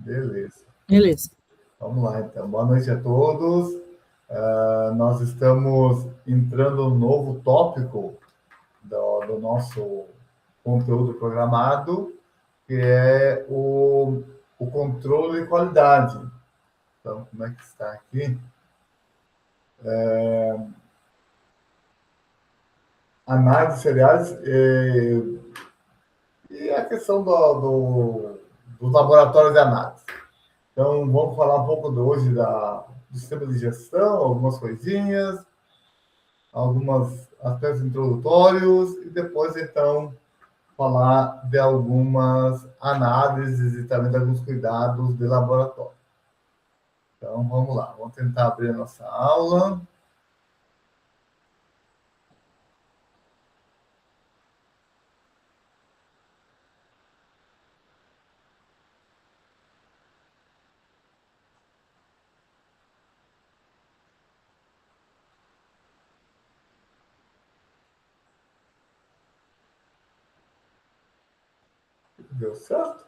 Beleza. Beleza. Vamos lá, então. Boa noite a todos. Nós estamos entrando no novo tópico do nosso conteúdo programado, que é o controle de qualidade. Então, como é que está aqui? Análise de cereais e a questão dos laboratórios de análise. Então, vamos falar um pouco hoje do sistema de gestão, algumas coisinhas, alguns aspectos introdutórios, e depois, então, falar de algumas análises e também de alguns cuidados de laboratório. Então, vamos lá, vamos tentar abrir a nossa aula. Deu certo?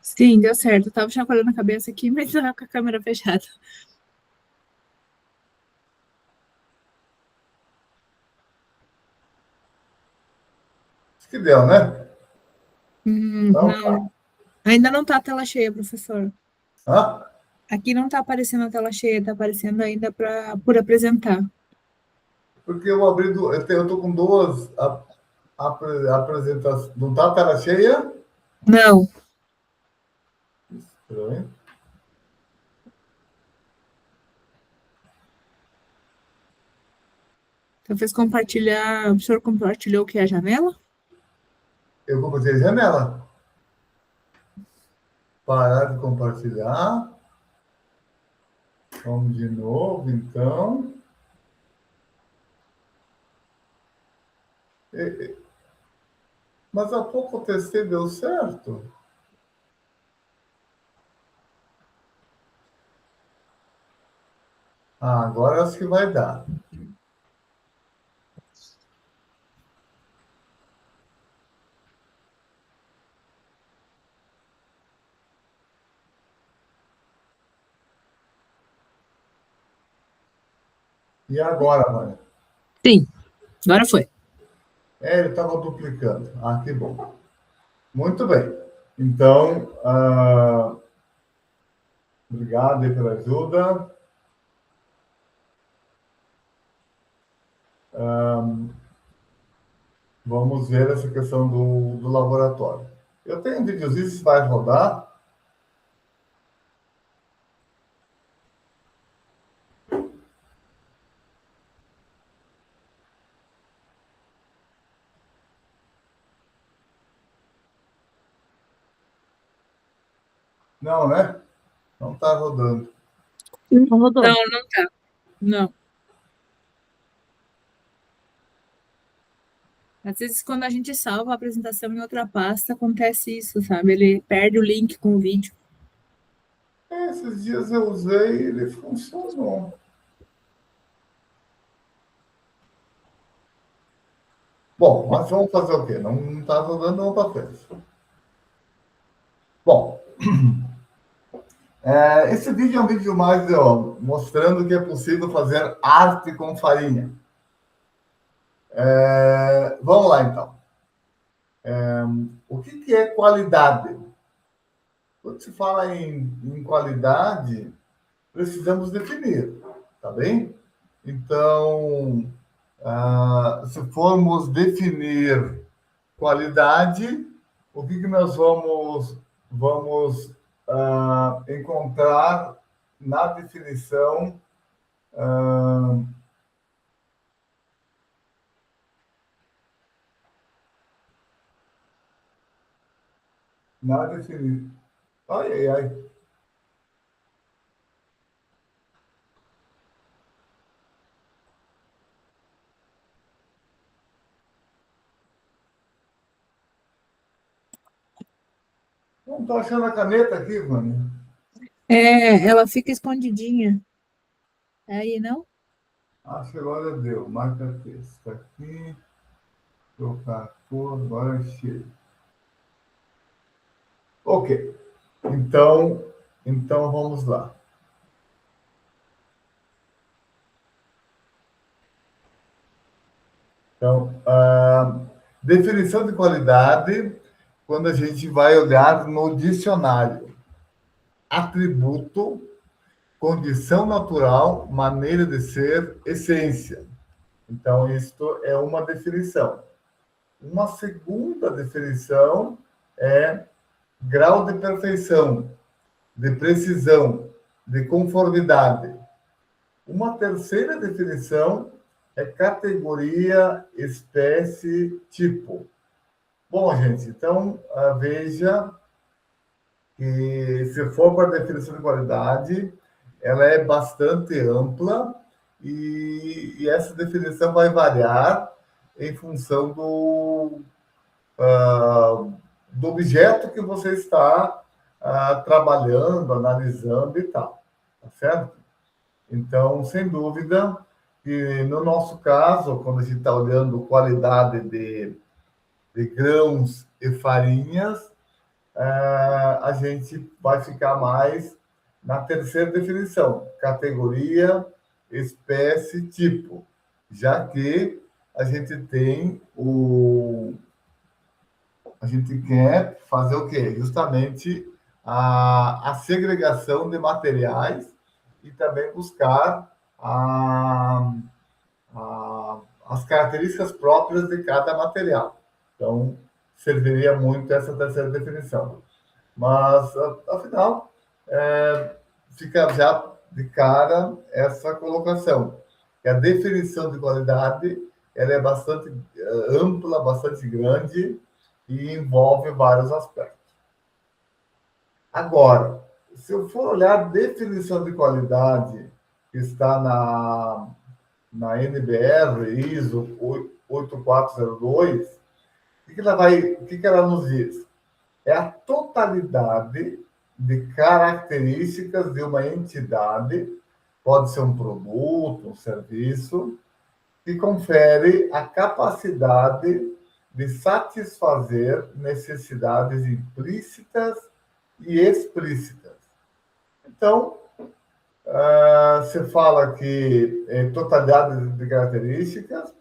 Sim, deu certo. Eu tava chacoalhando a cabeça aqui, mas tava com a câmera fechada. Acho que deu, né? Então, tá. Não. Ainda não tá a tela cheia, professor. Hã? Aqui não tá aparecendo a tela cheia, tá aparecendo ainda por apresentar. Porque eu abri, eu tô com duas apresentações. Não tá a tela cheia? Não. Estranho. Então fez compartilhar. O senhor compartilhou o que é a janela? Eu compartilhei a janela. Parar de compartilhar. Vamos de novo, então. Mas há pouco eu testei, deu certo. Agora acho que vai dar. E agora, Maria? Sim, agora foi. Ele estava duplicando. Que bom. Muito bem. Então, obrigado aí pela ajuda. Vamos ver essa questão do laboratório. Eu tenho um videozinho, se vai rodar. Não, né? Não está rodando. Não rodou. Não, não tá. Não. Às vezes, quando a gente salva a apresentação em outra pasta, acontece isso, sabe? Ele perde o link com o vídeo. Esses dias eu usei e ele funcionou. Bom, mas vamos fazer o quê? Não está rodando, não para frente. Bom, esse vídeo é um vídeo mais mostrando que é possível fazer arte com farinha. Vamos lá, então. O que é qualidade? Quando se fala em qualidade, precisamos definir, tá bem? Então, se formos definir qualidade, o que nós vamos encontrar na definição na definição. Ai, ai, ai. Não estou achando a caneta aqui, mano. Ela fica escondidinha. Aí, não? Acho que agora deu. Marca texto aqui. Trocar Agora chega. Ok. Então vamos lá. Então, definição de qualidade, quando a gente vai olhar no dicionário. Atributo, condição natural, maneira de ser, essência. Então, isto é uma definição. Uma segunda definição é grau de perfeição, de precisão, de conformidade. Uma terceira definição é categoria, espécie, tipo. Bom, gente, então veja que se for para a definição de qualidade, ela é bastante ampla e essa definição vai variar em função do objeto que você está trabalhando, analisando e tal, tá certo? Então, sem dúvida, que no nosso caso, quando a gente está olhando qualidade de grãos e farinhas, a gente vai ficar mais na terceira definição, categoria, espécie, tipo, já que a gente tem a gente quer fazer o quê? Justamente a segregação de materiais e também buscar as características próprias de cada material. Então, serviria muito essa terceira definição. Mas, afinal, fica já de cara essa colocação, que a definição de qualidade ela é bastante ampla, bastante grande e envolve vários aspectos. Agora, se eu for olhar a definição de qualidade que está na NBR ISO 8402, o que ela nos diz? É a totalidade de características de uma entidade, pode ser um produto, um serviço, que confere a capacidade de satisfazer necessidades implícitas e explícitas. Então, você fala que totalidade de características,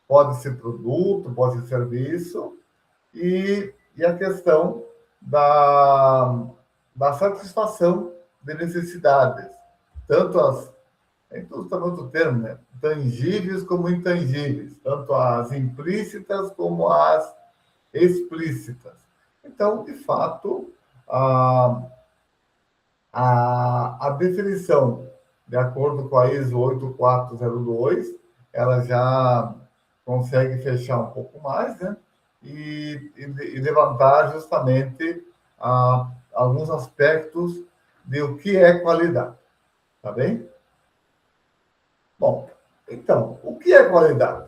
pode ser produto, pode ser serviço, e a questão da satisfação de necessidades, tanto as, então também outro termo, né? Tangíveis como intangíveis, tanto as implícitas como as explícitas. Então, de fato, a, a definição, de acordo com a ISO 8402, ela já consegue fechar um pouco mais, né? E levantar justamente alguns aspectos de o que é qualidade, tá bem? Bom, então, o que é qualidade?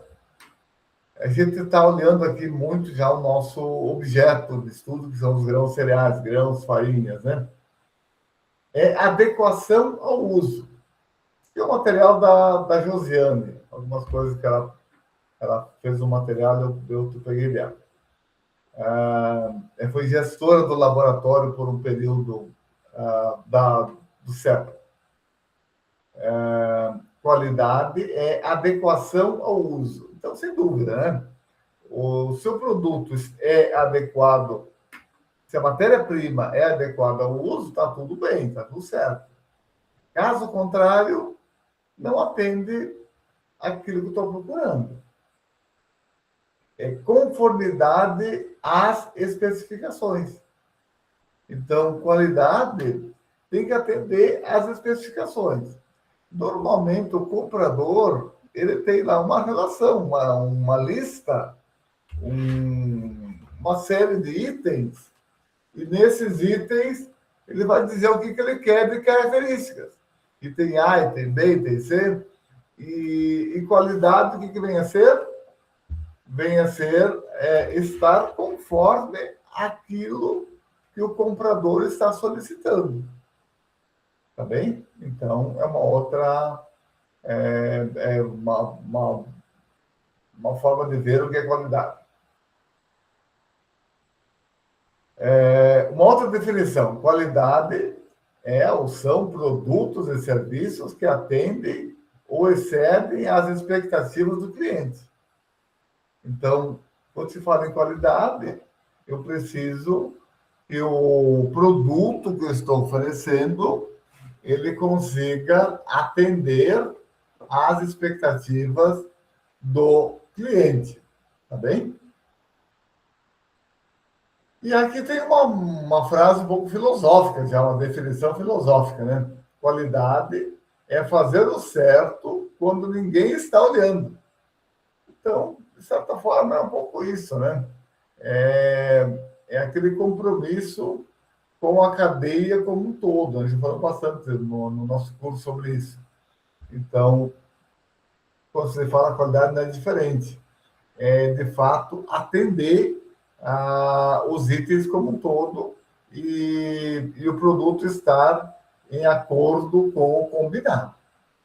A gente está olhando aqui muito já o nosso objeto de estudo, que são os grãos cereais, grãos, farinhas, né? É adequação ao uso. E o material da Josiane, algumas coisas que ela fez no material, eu peguei dela. Foi gestora do laboratório por um período do CEPA. Qualidade é adequação ao uso. Então, sem dúvida, né? O seu produto é adequado, se a matéria-prima é adequada ao uso, está tudo bem, está tudo certo. Caso contrário, não atende aquilo que estou procurando. É conformidade às especificações. Então, qualidade tem que atender às especificações. Normalmente, o comprador ele tem lá uma relação, uma lista, uma série de itens, e nesses itens ele vai dizer o que ele quer de características. Item A, item B, item C. E qualidade, o que vem a ser? Vem a ser estar conforme aquilo que o comprador está solicitando. Tá bem? Então, é uma outra... uma forma de ver o que é qualidade. Uma outra definição: qualidade ou são produtos e serviços que atendem ou excedem as expectativas do cliente. Então, quando se fala em qualidade, eu preciso que o produto que eu estou oferecendo ele consiga atender às expectativas do cliente, tá bem? E aqui tem uma frase um pouco filosófica, já uma definição filosófica, né? Qualidade é fazer o certo quando ninguém está olhando. Então, de certa forma, é um pouco isso, né? É aquele compromisso com a cadeia como um todo. A gente falou bastante no nosso curso sobre isso. Então, quando você fala qualidade, não é diferente. É, de fato, atender os itens como um todo e o produto estar em acordo com o combinado.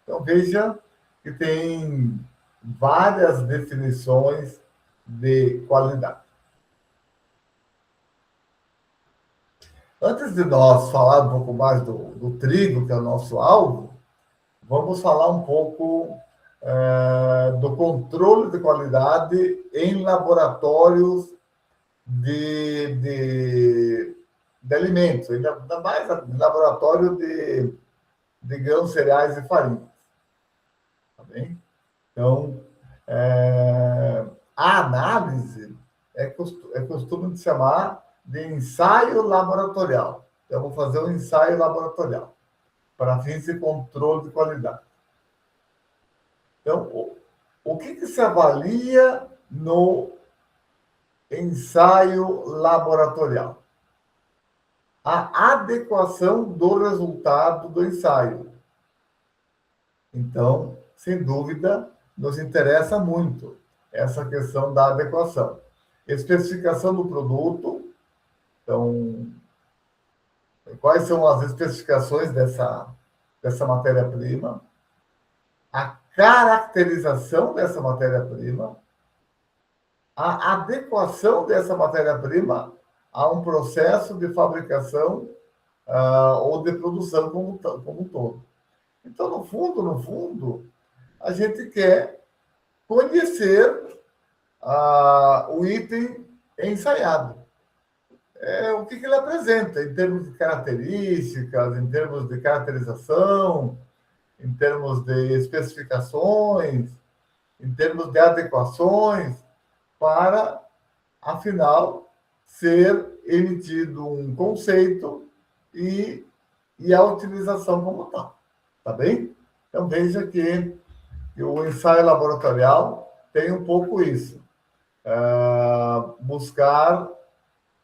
Então, veja que tem várias definições de qualidade. Antes de nós falar um pouco mais do trigo, que é o nosso alvo, vamos falar um pouco do controle de qualidade em laboratórios de alimentos, ainda mais laboratório de grãos, cereais e farinhas. Tá bem? Então, a análise é costume de chamar de ensaio laboratorial. Eu vou fazer um ensaio laboratorial para fins de controle de qualidade. Então, o que se avalia no ensaio laboratorial? A adequação do resultado do ensaio. Então, sem dúvida, nos interessa muito essa questão da adequação. Especificação do produto. Então, quais são as especificações dessa matéria-prima? A caracterização dessa matéria-prima, a adequação dessa matéria-prima a um processo de fabricação ou de produção como um todo. Então, no fundo, a gente quer conhecer o item ensaiado. O que ele apresenta em termos de características, em termos de caracterização, em termos de especificações, em termos de adequações, para, afinal, ser emitido um conceito e a utilização como tal. Tá bem? Então, veja que o ensaio laboratorial tem um pouco isso. Buscar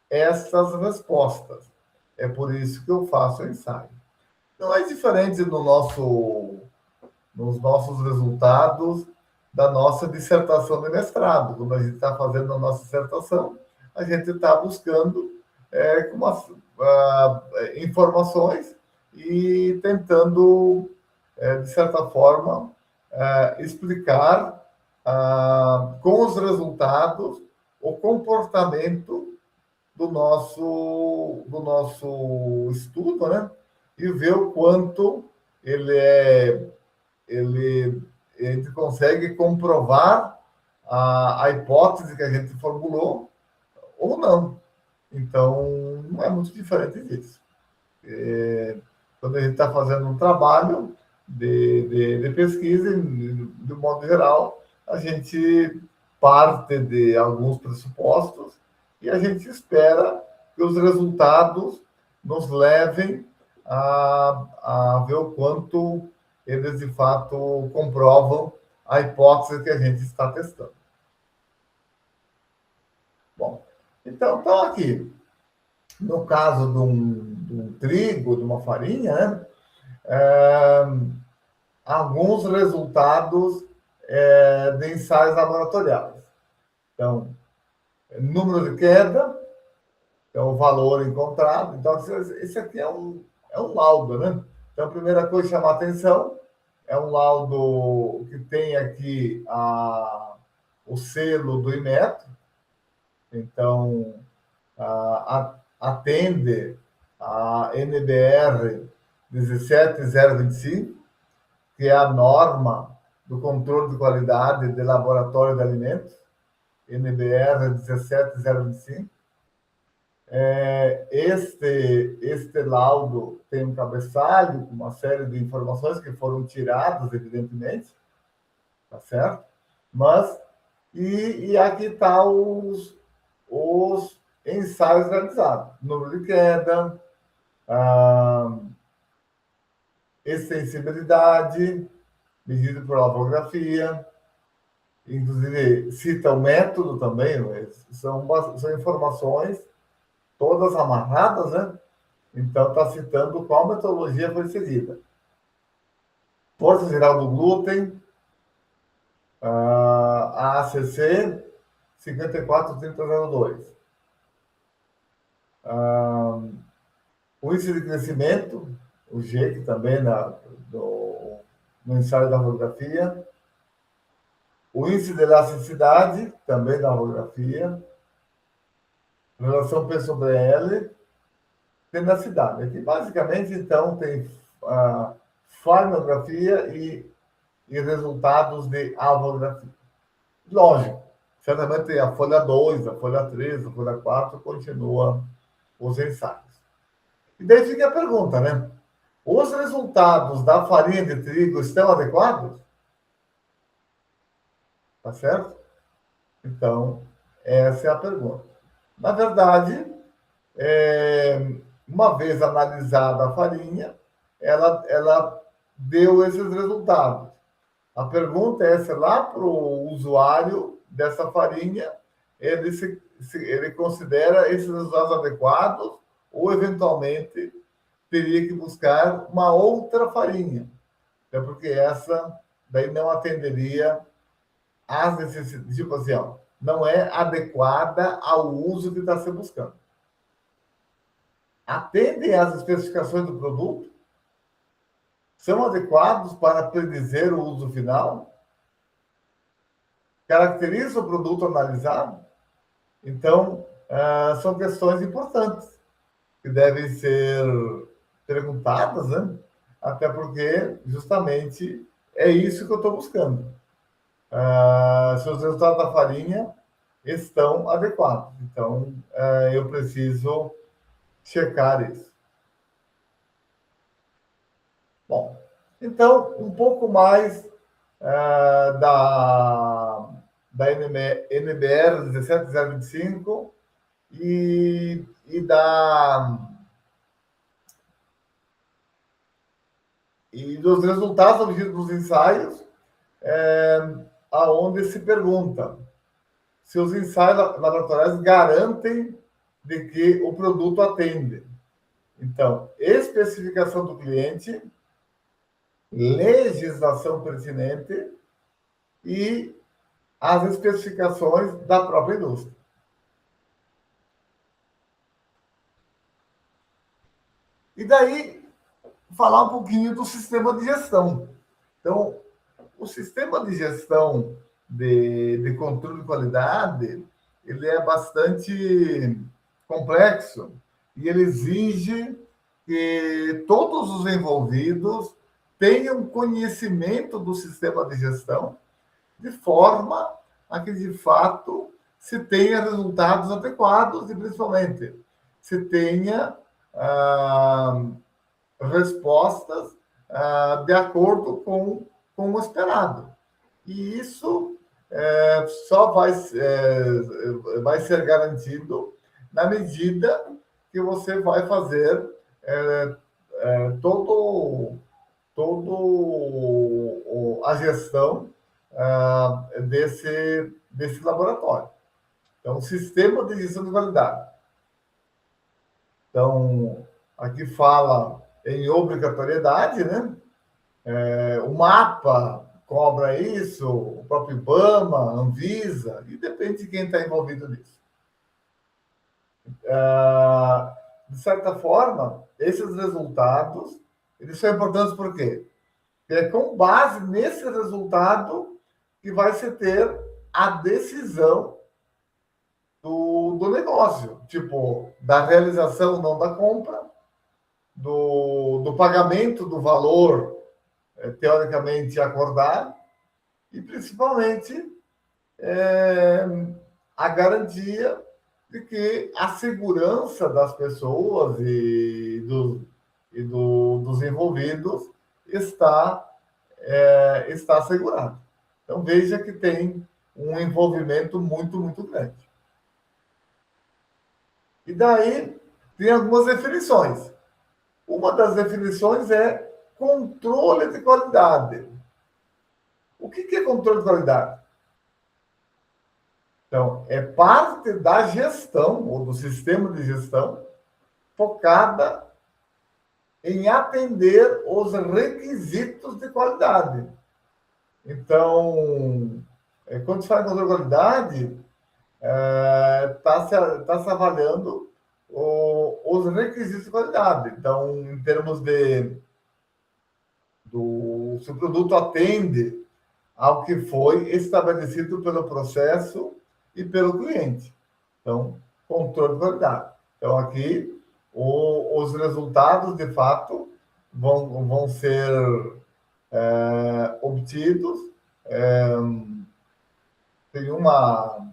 essas respostas. É por isso que eu faço o ensaio. Não é diferente nos nossos resultados da nossa dissertação de mestrado. Quando a gente está fazendo a nossa dissertação, a gente está buscando informações e tentando, de certa forma, explicar com os resultados o comportamento do nosso estudo, né? E ver o quanto a gente consegue comprovar a hipótese que a gente formulou ou não. Então, não é muito diferente disso. Quando a gente está fazendo um trabalho de pesquisa, de modo geral, a gente parte de alguns pressupostos e a gente espera que os resultados nos levem a ver o quanto eles, de fato, comprovam a hipótese que a gente está testando. Bom, então aqui, no caso de um trigo, de uma farinha, né, alguns resultados de ensaios laboratoriais. Então, número de queda, é o valor encontrado. Então, esse aqui é um laudo, né? Então, a primeira coisa que chama a atenção é um laudo que tem aqui o selo do Inmetro. Então, a atende a NBR 17025, que é a norma do controle de qualidade de laboratório de alimentos, NBR 17025. Este laudo tem um cabeçalho com uma série de informações que foram tiradas, evidentemente, tá certo? Mas, e aqui está os ensaios realizados. Número de queda, extensibilidade, medido por lavografia, inclusive cita o método também, mas são informações todas amarradas, né? Então, está citando qual metodologia foi seguida. Força geral do glúten, a ACC 543002. O índice de crescimento, o G, que também no ensaio da radiografia. O índice de elasticidade, também da radiografia. Relação P sobre L, tenacidade. Aqui, basicamente, então, tem farmacografia e resultados de alvografia. Lógico, certamente a folha 2, a folha 3, a folha 4 continua os ensaios. E daí fica a pergunta, né? Os resultados da farinha de trigo estão adequados? Tá certo? Então, essa é a pergunta. Na verdade, uma vez analisada a farinha, ela deu esses resultados. A pergunta é se lá para o usuário dessa farinha, ele considera esses resultados adequados ou, eventualmente, teria que buscar uma outra farinha. É porque essa daí não atenderia às necessidades, tipo assim, ó, não é adequada ao uso que está se buscando. Atendem às especificações do produto? São adequados para predizer o uso final? Caracteriza o produto analisado? Então, são questões importantes que devem ser perguntadas, né? Até porque, justamente, é isso que eu estou buscando. Se os resultados da farinha estão adequados. Então, eu preciso checar isso. Bom, então, um pouco mais da NBR 17025 e dos resultados obtidos nos ensaios, aonde se pergunta se os ensaios laboratoriais garantem de que o produto atende. Então, especificação do cliente, legislação pertinente e as especificações da própria indústria. E daí, falar um pouquinho do sistema de gestão. Então, o sistema de gestão de controle de qualidade, ele é bastante complexo e ele exige que todos os envolvidos tenham conhecimento do sistema de gestão de forma a que, de fato, se tenha resultados adequados e, principalmente, se tenha respostas de acordo com o esperado. E isso só vai ser garantido na medida que você vai fazer todo a gestão desse laboratório. Então, sistema de gestão de qualidade. Então, aqui fala em obrigatoriedade, né? O mapa cobra isso, o próprio IBAMA, Anvisa, e depende de quem está envolvido nisso. De certa forma, esses resultados, eles são importantes por quê? Porque é com base nesse resultado que vai se ter a decisão do negócio, tipo, da realização, não da compra, do pagamento do valor, teoricamente, acordado, e principalmente a garantia de que a segurança das pessoas dos envolvidos está assegurada. Então, veja que tem um envolvimento muito, muito grande. E daí tem algumas definições. Uma das definições é controle de qualidade. O que é controle de qualidade? Então, é parte da gestão, ou do sistema de gestão, focada em atender os requisitos de qualidade. Então, quando se fala em controle de qualidade, está se avaliando os requisitos de qualidade. Então, em termos se o produto atende ao que foi estabelecido pelo processo e pelo cliente. Então, controle de qualidade. Então, aqui, os resultados, de fato, vão ser obtidos. Tem uma...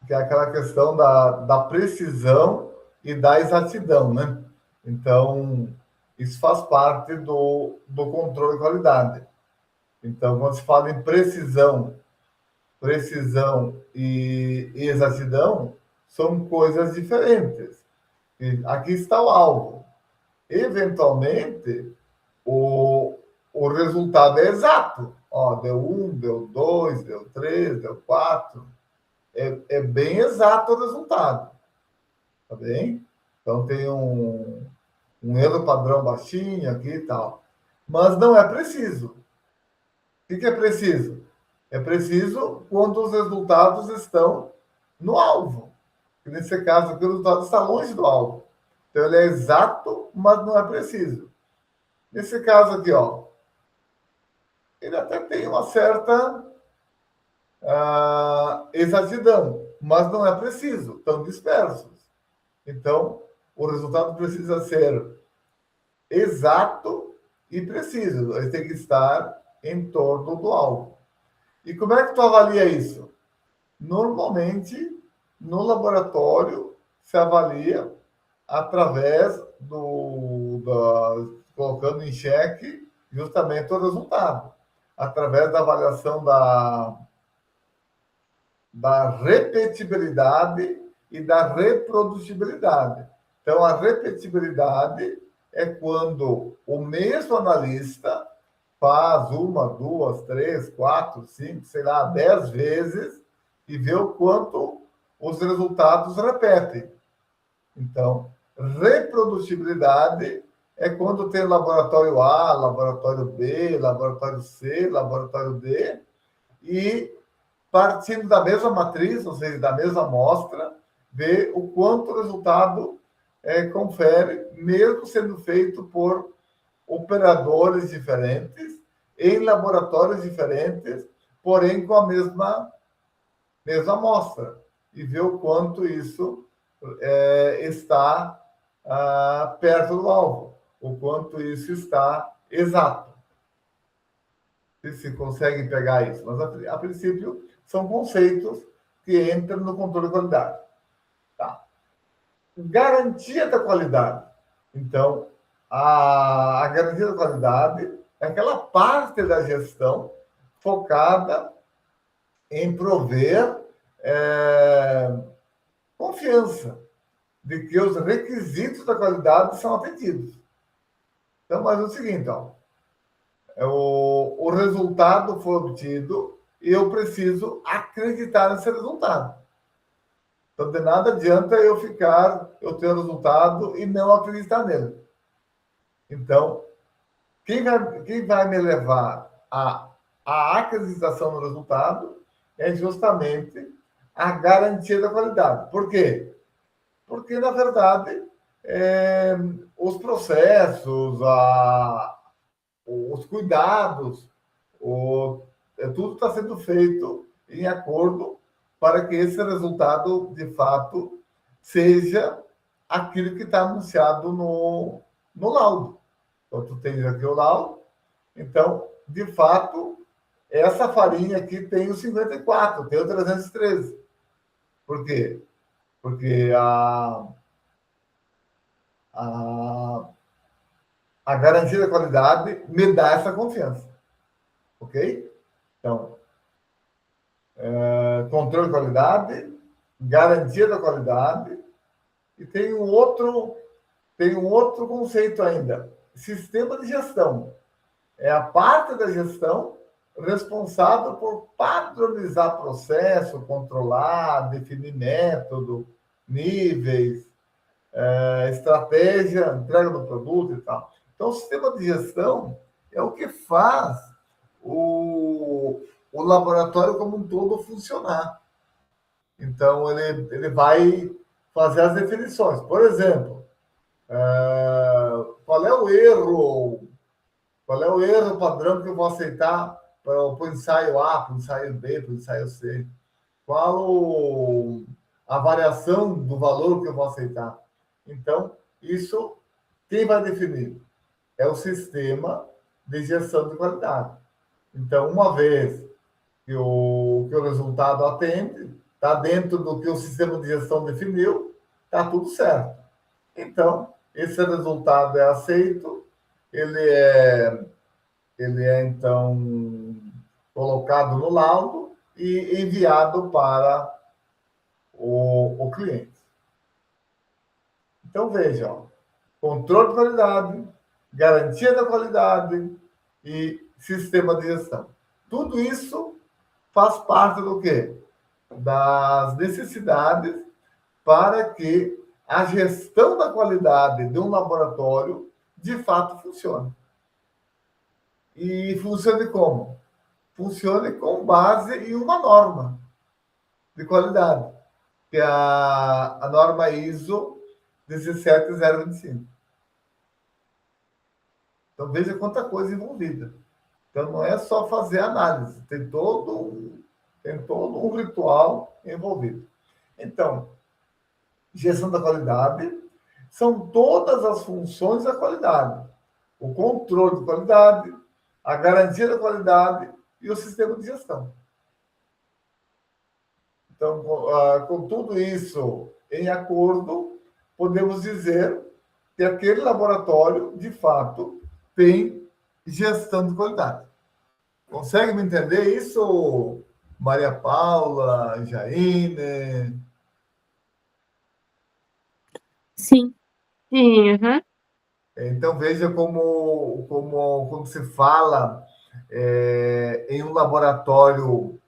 que é aquela questão da precisão e da exatidão, né? Então, isso faz parte do controle de qualidade. Então, quando se fala em precisão e exatidão, são coisas diferentes. E aqui está o alvo. Eventualmente, o resultado é exato. Ó, deu 1, deu 2, deu 3, deu 4. É bem exato o resultado. Tá bem? Então, tem um erro padrão baixinho aqui e tal. Mas não é preciso. O que é preciso? É preciso quando os resultados estão no alvo. E nesse caso aqui, o resultado está longe do alvo. Então, ele é exato, mas não é preciso. Nesse caso aqui, ó, ele até tem uma certa exatidão, mas não é preciso, estão dispersos. Então, o resultado precisa ser exato e preciso. Ele tem que estar em torno do alvo. E como é que tu avalia isso? Normalmente, no laboratório, se avalia através colocando em xeque justamente o resultado, através da avaliação da repetibilidade e da reprodutibilidade. Então, a repetibilidade é quando o mesmo analista faz 1, 2, 3, 4, 5, sei lá, 10 vezes e vê o quanto os resultados repetem. Então, reprodutibilidade é quando tem laboratório A, laboratório B, laboratório C, laboratório D, e partindo da mesma matriz, ou seja, da mesma amostra, ver o quanto o resultado confere, mesmo sendo feito por operadores diferentes, em laboratórios diferentes, porém com a mesma amostra, e ver o quanto isso está perto do alvo, o quanto isso está exato. Se conseguem pegar isso, mas a princípio são conceitos que entram no controle de qualidade. Tá. Garantia da qualidade. Então, a garantia da qualidade é aquela parte da gestão focada em prover confiança de que os requisitos da qualidade são atendidos. Então, mas é o seguinte, ó, o resultado foi obtido e eu preciso acreditar nesse resultado. Então, de nada adianta eu ter o resultado e não acreditar nele. Então, quem vai me levar à acreditação no resultado é justamente a garantia da qualidade. Por quê? Porque, na verdade, os processos, os cuidados, tudo está sendo feito em acordo para que esse resultado, de fato, seja aquilo que está anunciado no laudo. Então, tu tens aqui o laudo. Então, de fato, essa farinha aqui tem o 54, tem o 313. Por quê? Porque a garantia da qualidade me dá essa confiança. Ok? Então, controle de qualidade, garantia da qualidade, e tem um outro conceito ainda, sistema de gestão. É a parte da gestão responsável por padronizar processo, controlar, definir método, níveis, estratégia, entrega do produto e tal. Então, o sistema de gestão é o que faz o laboratório como um todo funcionar. Então, ele vai fazer as definições. Por exemplo, qual é o erro? Qual é o erro padrão que eu vou aceitar para o ensaio A, para o ensaio B, para o ensaio C? Qual a variação do valor que eu vou aceitar? Então, isso, quem vai definir? É o sistema de gestão de qualidade. Então, uma vez que o resultado atende, está dentro do que o sistema de gestão definiu, está tudo certo. Então, esse resultado é aceito, ele é então colocado no laudo e enviado para o cliente. Então, vejam, controle de qualidade, garantia da qualidade e sistema de gestão. Tudo isso faz parte do quê? Das necessidades para que a gestão da qualidade de um laboratório de fato funcione. E funcione como? Funcione com base em uma norma de qualidade, que é a norma ISO 17025. Então, veja quanta coisa envolvida. Então, não é só fazer análise, tem todo um ritual envolvido. Então, gestão da qualidade são todas as funções da qualidade. O controle de qualidade, a garantia da qualidade e o sistema de gestão. Então, com tudo isso em acordo, podemos dizer que aquele laboratório, de fato, tem gestão de qualidade. Consegue me entender isso, Maria Paula, Jaine? Sim. Sim, uhum. Então, veja como se fala em um laboratório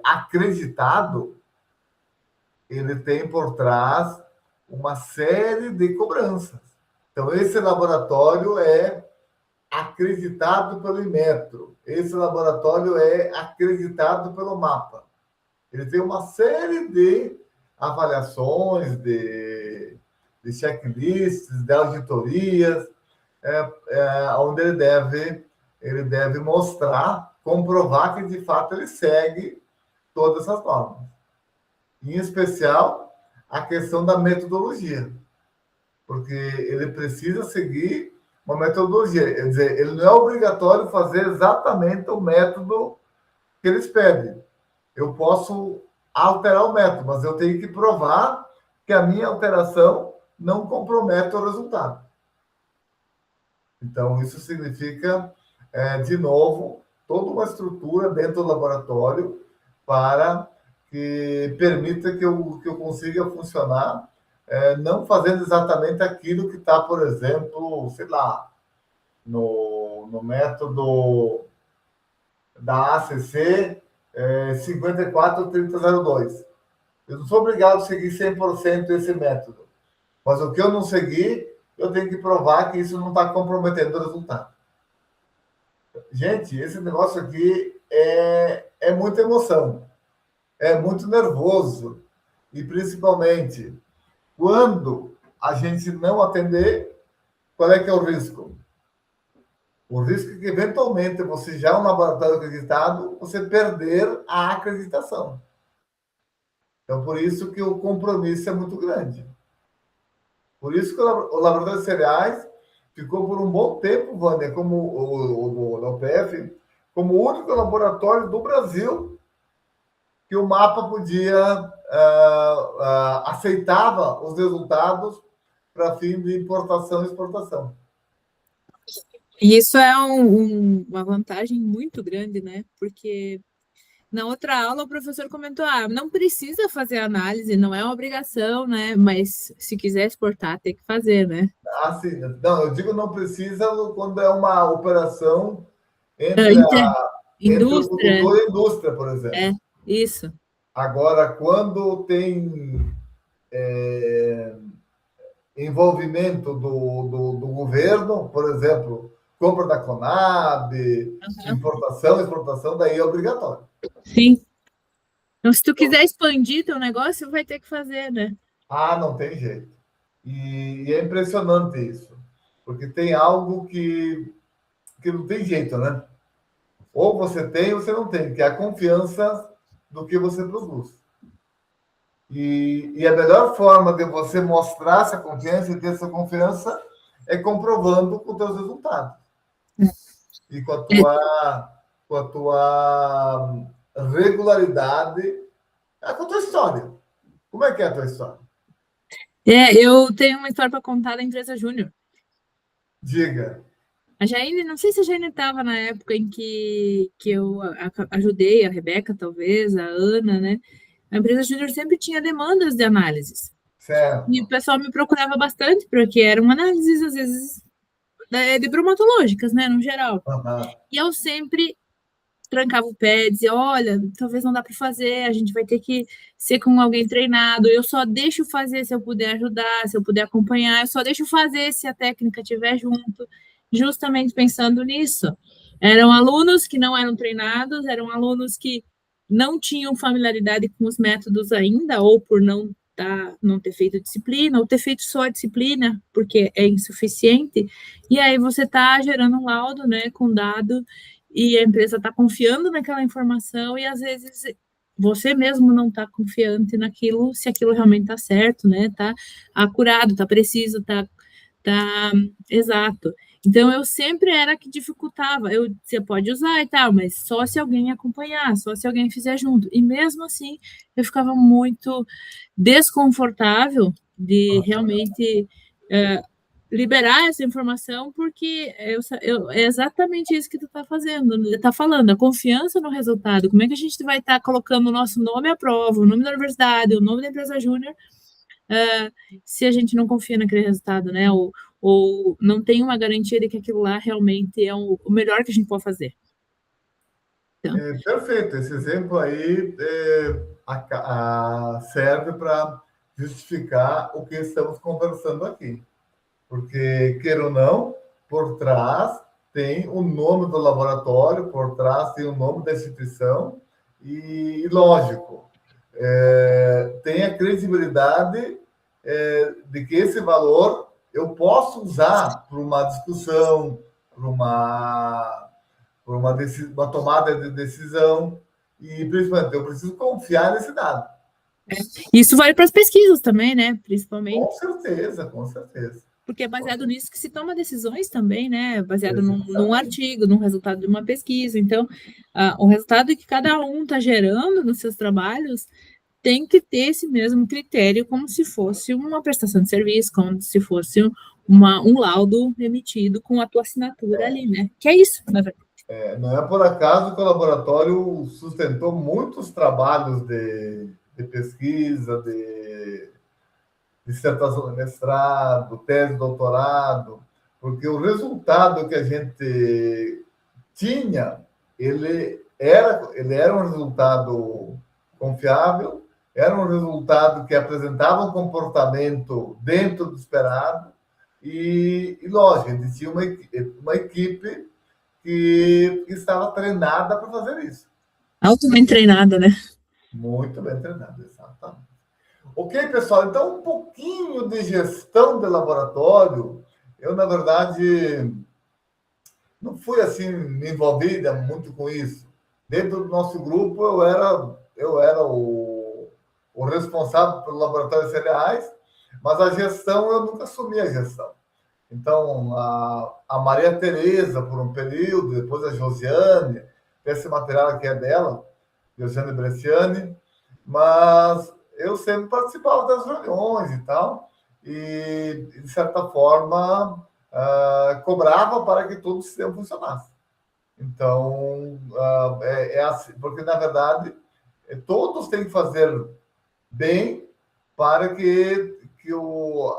acreditado, ele tem por trás uma série de cobranças. Então, esse laboratório é acreditado pelo Inmetro, esse laboratório é acreditado pelo MAPA. Ele tem uma série de avaliações, de checklists, de auditorias, onde ele deve mostrar, comprovar que, de fato, ele segue todas essas normas. Em especial, a questão da metodologia, porque ele precisa seguir uma metodologia. Quer dizer, ele não é obrigatório fazer exatamente o método que eles pedem. Eu posso alterar o método, mas eu tenho que provar que a minha alteração não compromete o resultado. Então, isso significa, de novo, toda uma estrutura dentro do laboratório para que permita que eu consiga funcionar, não fazendo exatamente aquilo que está, por exemplo, sei lá, no método da ACC 543002. Eu não sou obrigado a seguir 100% esse método, mas o que eu não seguir, eu tenho que provar que isso não está comprometendo o resultado. Gente, esse negócio aqui é muita emoção, é muito nervoso, e principalmente quando a gente não atender, qual é que é o risco? O risco é que, eventualmente, você já é um laboratório acreditado, você perder a acreditação. Então, por isso que o compromisso é muito grande. Por isso que o laboratório de cereais ficou por um bom tempo, Vânia, como da UPF, como o único laboratório do Brasil que o mapa podia aceitava os resultados para fim de importação e exportação. E isso é uma vantagem muito grande, né? Porque na outra aula o professor comentou: não precisa fazer análise, não é uma obrigação, né? Mas se quiser exportar, tem que fazer, né? Sim. Não, eu digo não precisa quando é uma operação Ah, entre o indústria, produtor e a indústria, por exemplo. isso. Agora, quando tem envolvimento do governo, por exemplo, compra da Conab, importação, exportação, daí é obrigatório. Sim. Então, se tu quiser expandir teu negócio, vai ter que fazer, né? Não tem jeito. E é impressionante isso, porque tem algo que não tem jeito, né? Ou você tem ou você não tem, que é a confiança do que você produz. E a melhor forma de você mostrar essa confiança e ter essa confiança é comprovando com os seus resultados. E com a tua regularidade, com a tua história. Como é que é a tua história? Eu tenho uma história para contar da empresa Júnior. Diga. A Jaine, não sei se a Jaine estava na época em que eu ajudei a Rebeca, talvez, a Ana, né? A empresa Júnior sempre tinha demandas de análises. E o Certo. pessoal me procurava bastante, porque eram análises, às vezes, de bromatológicas, né, no geral. Uhum. E eu sempre trancava o pé, dizia: olha, talvez não dá para fazer, a gente vai ter que ser com alguém treinado. Eu só deixo fazer se eu puder ajudar, se eu puder acompanhar, eu só deixo fazer se a técnica estiver junto, justamente pensando nisso. Eram alunos que não eram treinados, eram alunos que não tinham familiaridade com os métodos ainda, ou por não ter feito disciplina, ou ter feito só a disciplina, porque é insuficiente, e aí você está gerando um laudo, né, com dado, e a empresa está confiando naquela informação, e às vezes você mesmo não está confiante naquilo, se aquilo realmente está certo, né, está acurado, está preciso, está exato. Então, eu sempre era a que dificultava. Você pode usar e tal, mas só se alguém acompanhar, só se alguém fizer junto. E mesmo assim, eu ficava muito desconfortável de realmente liberar essa informação, porque é exatamente isso que tu está fazendo, está falando, a confiança no resultado. Como é que a gente vai estar colocando o nosso nome à prova, o nome da universidade, o nome da empresa júnior, se a gente não confia naquele resultado, né? Ou não tem uma garantia de que aquilo lá realmente é o melhor que a gente pode fazer. Então, Perfeito. Esse exemplo aí serve para justificar o que estamos conversando aqui. Porque, queira ou não, por trás tem o nome do laboratório, por trás tem o nome da instituição, e lógico, tem a credibilidade de que esse valor eu posso usar para uma discussão, para uma tomada de decisão, e principalmente eu preciso confiar nesse dado. isso vale para as pesquisas também, né? Principalmente. Com certeza, com certeza. Porque é baseado nisso que se toma decisões também, né? Baseado num artigo, num resultado de uma pesquisa. Então, o resultado que cada um está gerando nos seus trabalhos tem que ter esse mesmo critério, como se fosse uma prestação de serviço, como se fosse um laudo emitido com a tua assinatura ali, né? Que é isso, na verdade. Não é por acaso que o laboratório sustentou muitos trabalhos de pesquisa, de dissertação de mestrado, tese de doutorado, porque o resultado que a gente tinha, ele era um resultado confiável, era um resultado que apresentava um comportamento dentro do esperado, e lógico, a gente tinha uma equipe que estava treinada para fazer isso. Altamente treinada, né? Muito bem treinada, exatamente. Ok, pessoal, então um pouquinho de gestão de laboratório. Eu, na verdade, não fui assim me envolvida muito com isso. Dentro do nosso grupo, eu era o responsável pelo laboratório de cereais, mas a gestão eu nunca assumi a gestão. Então, a Maria Tereza, por um período, depois a Josiane, esse material aqui é dela, Josiane Bresciani, mas eu sempre participava das reuniões e tal, e, de certa forma, cobrava para que todo o sistema funcionasse. Então, é assim, porque, na verdade, todos têm que fazer bem para que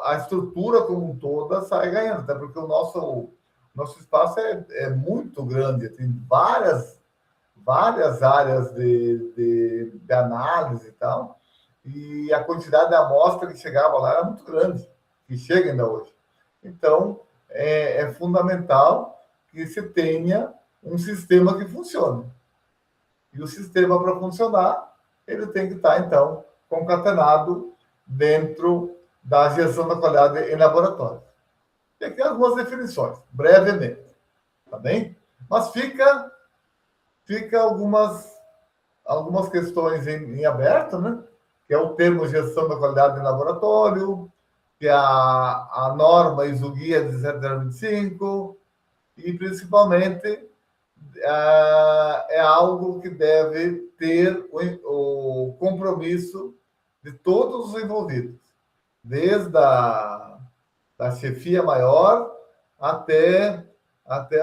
a estrutura como um toda saia ganhando, até porque o nosso espaço é muito grande, tem várias áreas de análise e tal, e a quantidade de amostra que chegava lá era muito grande, que chega ainda hoje. Então, é fundamental que se tenha um sistema que funcione. E o sistema, para funcionar, ele tem que estar, então, concatenado dentro da gestão da qualidade em laboratório. E aqui algumas definições, brevemente, tá bem? Mas fica algumas questões em aberto, né? Que é o termo gestão da qualidade em laboratório, que é a norma ISO Guia 17025, e principalmente é algo que deve ter o compromisso de todos os envolvidos, desde da chefia maior até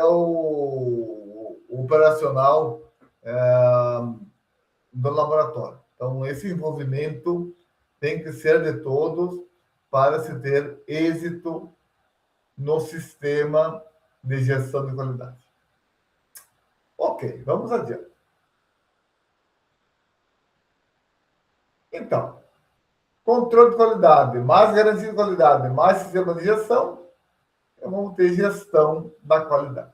o operacional do laboratório. Então, esse envolvimento tem que ser de todos para se ter êxito no sistema de gestão de qualidade. Ok, vamos adiante. Então, controle de qualidade, mais garantia de qualidade, mais sistema de gestão, vamos ter gestão da qualidade.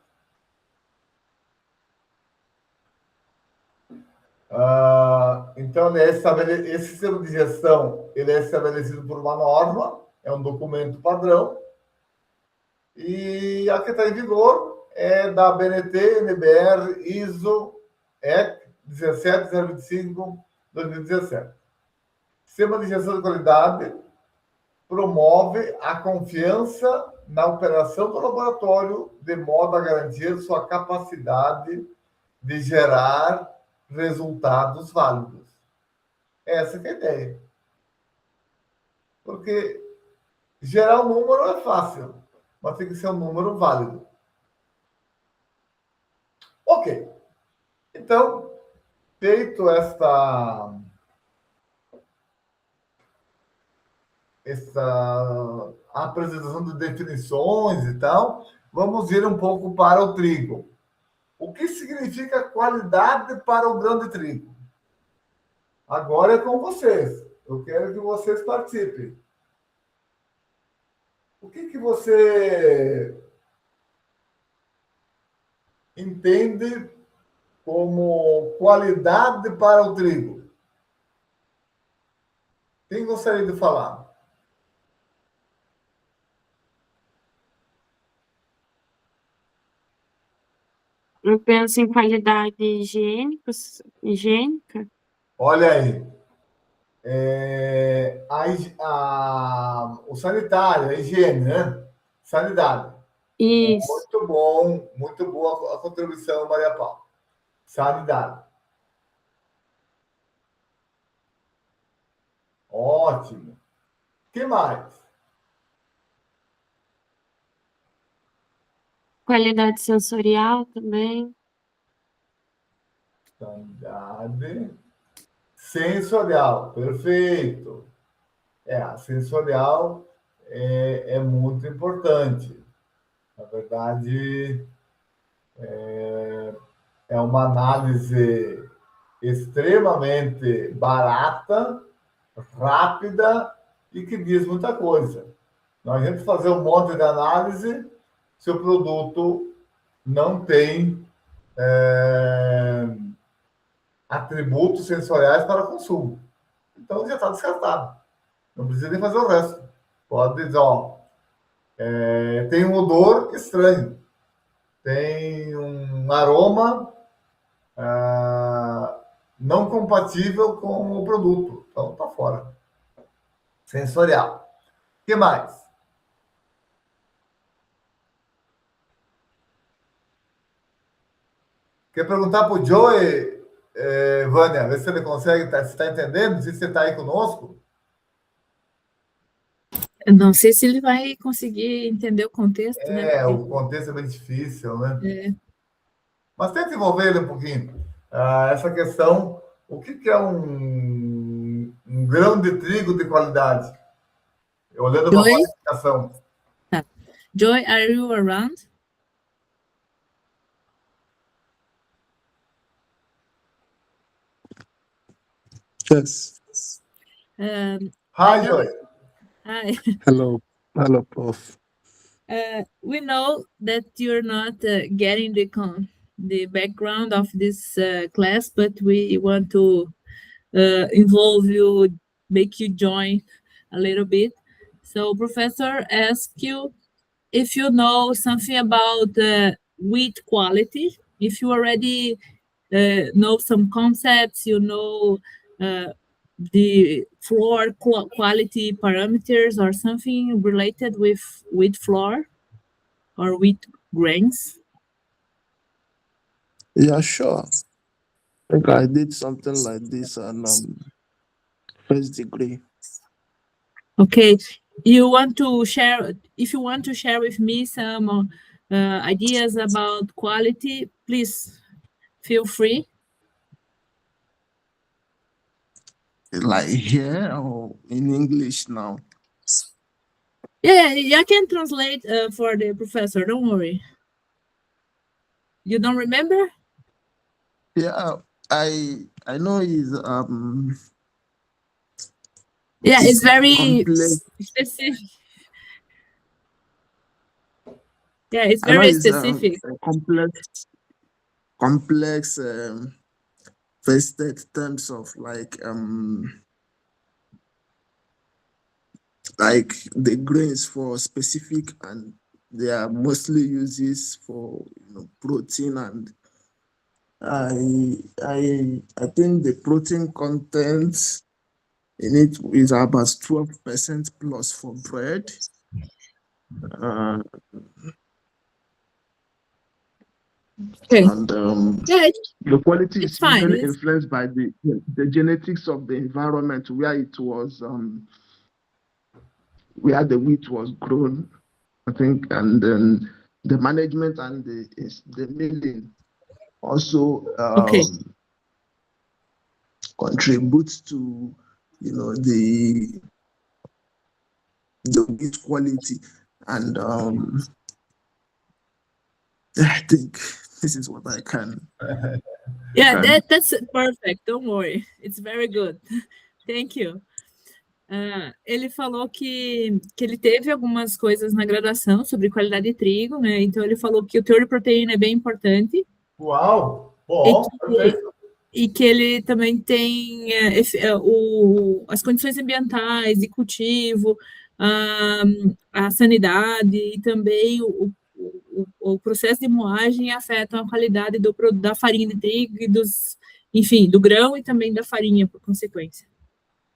Então, esse sistema de gestão ele é estabelecido por uma norma, é um documento padrão, e a que está em vigor é da BNT, NBR, ISO, EC 17025-2017. Sistema de gestão de qualidade promove a confiança na operação do laboratório de modo a garantir sua capacidade de gerar resultados válidos. Essa que é a ideia. Porque gerar um número é fácil, mas tem que ser um número válido. Ok. Então, feito essa apresentação de definições e tal, vamos ir um pouco para o trigo. O que significa qualidade para o grão de trigo? Agora é com vocês. Eu quero que vocês participem. O que você entende como qualidade para o trigo? Quem gostaria de falar? Eu penso em qualidade higiênica. Olha aí. O sanitário, a higiene, né? Sanidade. Isso. Muito boa a contribuição, Maria Paula. Sanidade. Ótimo. O que mais? Qualidade sensorial também. Sanidade sensorial, perfeito. A sensorial é muito importante. Na verdade, é uma análise extremamente barata, rápida e que diz muita coisa. Não adianta fazer um monte de análise se o produto não tem atributos sensoriais para consumo. Então já está descartado. Não precisa nem fazer o resto. Pode dizer, tem um odor estranho. tem um aroma não compatível com o produto. Então, tá fora. Sensorial. O que mais? Quer perguntar para o Joey, Vânia, ver se ele consegue, se está entendendo? Não sei se você está aí conosco. Eu não sei se ele vai conseguir entender o contexto, né? O contexto é bem difícil, né? É. Mas tenta envolver ele um pouquinho. Essa questão, o que é um grão de trigo de qualidade? Olhando para a Joy? qualificação. Joy, are you around? Yes. Hi, Joy. Hi. Hello, Prof. We know that you're not getting the background of this class, but we want to involve you, make you join a little bit. So professor asked you if you know something about wheat quality, if you already know some concepts, you know the flour quality parameters or something related with wheat flour or wheat grains. Yeah, sure. I think I did something like this on first degree. Okay, you want to share? If you want to share with me some ideas about quality, please feel free. Like here or in English now? Yeah, I can translate for the professor. Don't worry. You don't remember? Yeah, I know is Yeah, it's very complex. specific. Yeah, it's I know very it's specific. complex vested terms of like the grains for specific, and they are mostly uses for protein, and I think the protein content in it is about 12% plus for bread. Okay. And Yeah, the quality is fine. usually influenced by the genetics of the environment where it was where the wheat was grown, I think, and then the management and the milling also Okay. contributes to the wheat quality, and I think this is what I can. Yeah, that's perfect. Don't worry. It's very good. Thank you. Ele falou que ele teve algumas coisas na graduação sobre qualidade de trigo, né? Então ele falou que o teor de proteína é bem importante. Uau! Bom, e que ele também tem as condições ambientais de cultivo, a sanidade e também o processo de moagem afetam a qualidade da farinha de trigo e enfim, do grão e também da farinha, por consequência.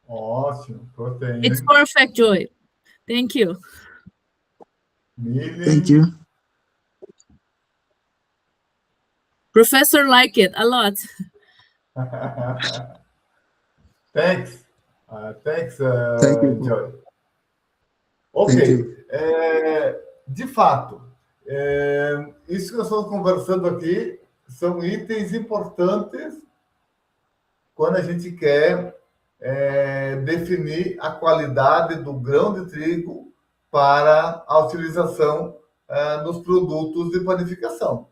Ótimo, proteína. It's perfect, Joy. Thank you. Thank you. Professor liked it a lot. Thanks. Thank you. Joy. Ok. De fato, isso que nós estamos conversando aqui são itens importantes quando a gente quer definir a qualidade do grão de trigo para a utilização nos produtos de panificação.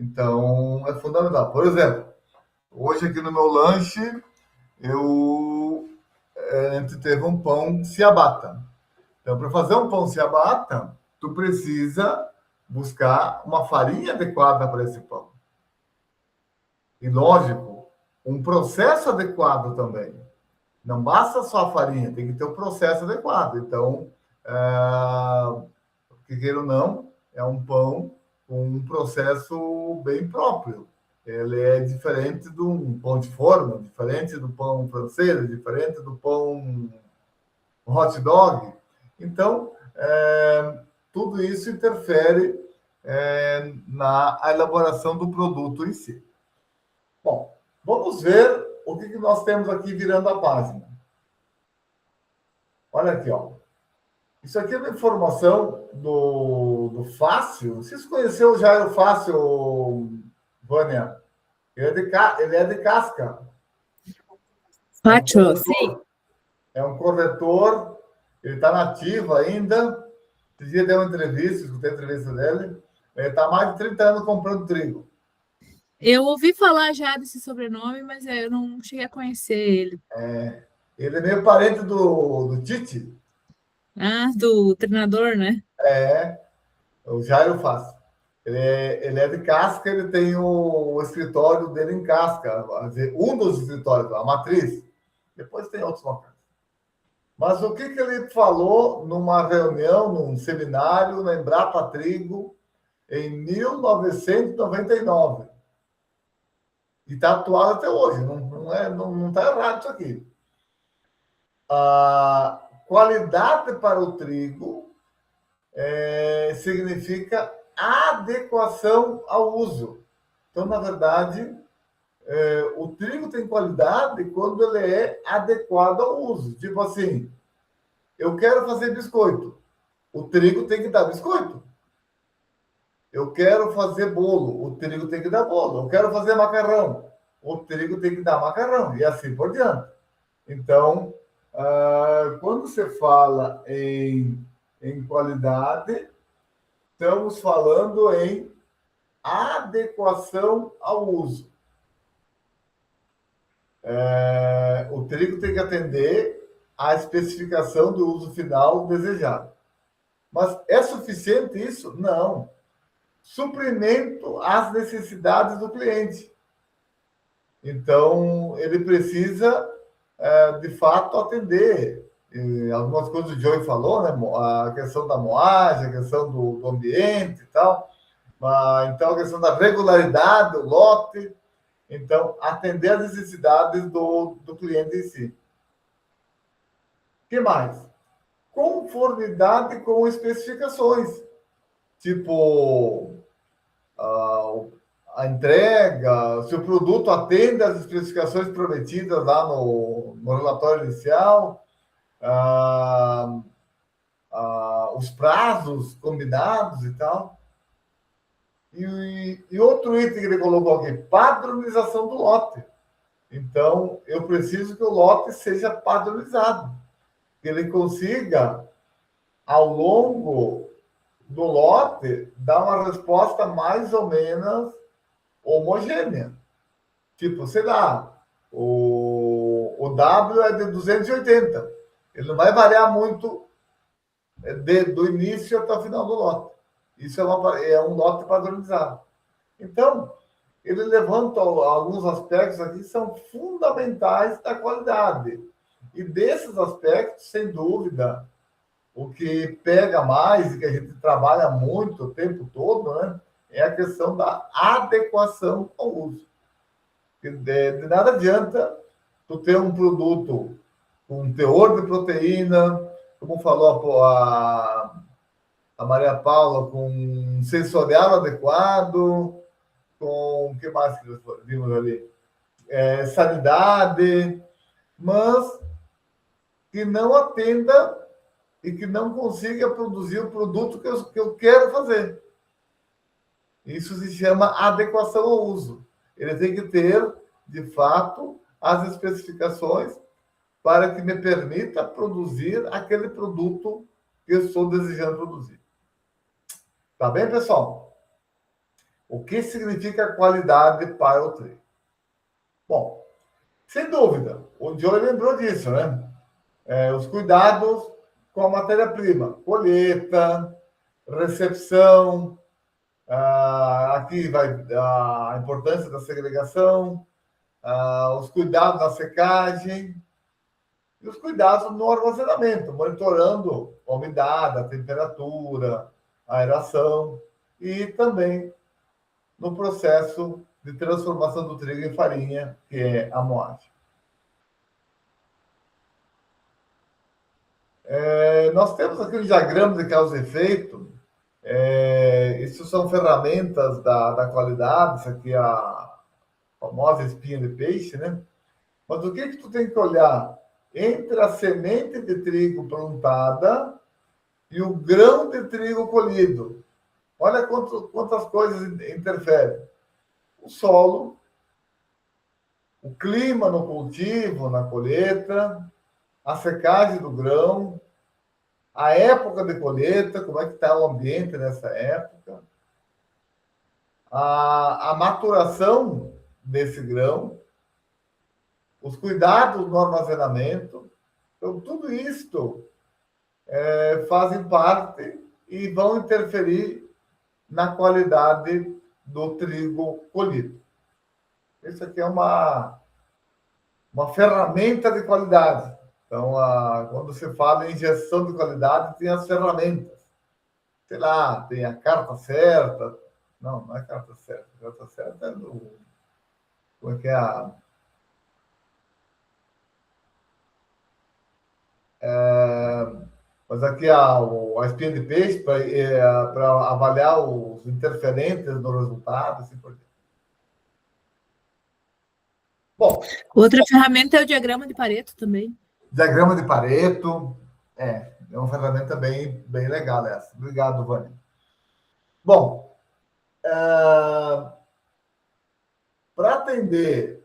Então, é fundamental. Por exemplo, hoje aqui no meu lanche, a gente teve um pão ciabatta. Então, para fazer um pão ciabatta, tu precisa buscar uma farinha adequada para esse pão. E, lógico, um processo adequado também. Não basta só a farinha, tem que ter o processo adequado. Então, que queira ou não, é um pão com um processo bem próprio. Ele é diferente de um pão de forma, diferente do pão francês, diferente do pão hot dog. Então, tudo isso interfere na elaboração do produto em si. Bom, vamos ver o que nós temos aqui virando a página. Olha aqui, ó. Isso aqui é uma informação do Fácil. Vocês conheceram o Jairo Fácil, Vânia? Ele é de Casca. Fátio, sim. É um corretor, ele está nativo ainda. Esse dia deu uma entrevista, escutei a entrevista dele. Ele está há mais de 30 anos comprando trigo. Eu ouvi falar já desse sobrenome, mas eu não cheguei a conhecer ele. Ele é meio parente do Tite. Ah, do treinador, né? O Jairo Fácil. Ele é de Casca, ele tem o escritório dele em Casca, quer dizer, um dos escritórios, a matriz. Depois tem outros locais. Mas o que ele falou numa reunião, num seminário na Embrapa Trigo, em 1999? E está atuado até hoje, não está errado isso aqui. A qualidade para o trigo significa adequação ao uso. Então, na verdade, o trigo tem qualidade quando ele é adequado ao uso. Tipo assim, eu quero fazer biscoito. O trigo tem que dar biscoito. Eu quero fazer bolo. O trigo tem que dar bolo. Eu quero fazer macarrão. O trigo tem que dar macarrão. E assim por diante. Então, quando você fala em qualidade, estamos falando em adequação ao uso. O trigo tem que atender à especificação do uso final desejado. Mas é suficiente isso? Não. Suprimento às necessidades do cliente. Então, ele precisa, de fato, atender. E algumas coisas o Joey falou, né? A questão da moagem, a questão do ambiente e tal. Então, a questão da regularidade do lote. Então, atender às necessidades do cliente em si. O que mais? Conformidade com especificações. Tipo, a entrega, se o produto atende às especificações prometidas lá no relatório inicial, os prazos combinados e tal. E outro item que ele colocou aqui, padronização do lote. Então, eu preciso que o lote seja padronizado, que ele consiga, ao longo do lote, dar uma resposta mais ou menos homogênea. Tipo, sei lá, o W é de 280. Ele não vai variar muito do início até o final do lote. Isso é um lote padronizado. Então, ele levanta alguns aspectos aqui que são fundamentais da qualidade. E desses aspectos, sem dúvida, o que pega mais e que a gente trabalha muito o tempo todo, né, é a questão da adequação ao uso. De nada adianta tu ter um produto com teor de proteína, como falou a Maria Paula, com um sensorial adequado, com o que mais que vimos ali? Sanidade, mas que não atenda e que não consiga produzir o produto que eu quero fazer. Isso se chama adequação ao uso. Ele tem que ter, de fato, as especificações para que me permita produzir aquele produto que eu estou desejando produzir. Tá bem, pessoal? O que significa qualidade para o trigo? Bom, sem dúvida, o Joey lembrou disso, né? Os cuidados com a matéria-prima, colheita, recepção, aqui vai a importância da segregação, os cuidados na secagem e os cuidados no armazenamento, monitorando a umidade, a temperatura, a aeração. e também no processo de transformação do trigo em farinha, que é a moagem. Nós temos aqui um diagrama de causa e efeito. Isso são ferramentas da qualidade, isso aqui é a famosa espinha de peixe, né? Mas o que tu tem que olhar? Entre a semente de trigo plantada e o grão de trigo colhido. Olha quantas coisas interferem. O solo, o clima no cultivo, na colheita, a secagem do grão, a época de colheita, como é que está o ambiente nessa época, a maturação desse grão, os cuidados no armazenamento. Então, tudo isto fazem parte e vão interferir na qualidade do trigo colhido. Isso aqui é uma ferramenta de qualidade. Então, quando se fala em gestão de qualidade, tem as ferramentas. Sei lá, tem a carta certa. Não é carta certa. A carta certa é do... Como é que é mas aqui a espinha de peixe para avaliar os interferentes no resultado, assim por diante. Bom, outra ferramenta é o diagrama de Pareto também. Diagrama de Pareto, é uma ferramenta bem legal essa. Obrigado, Vânia. Bom, para atender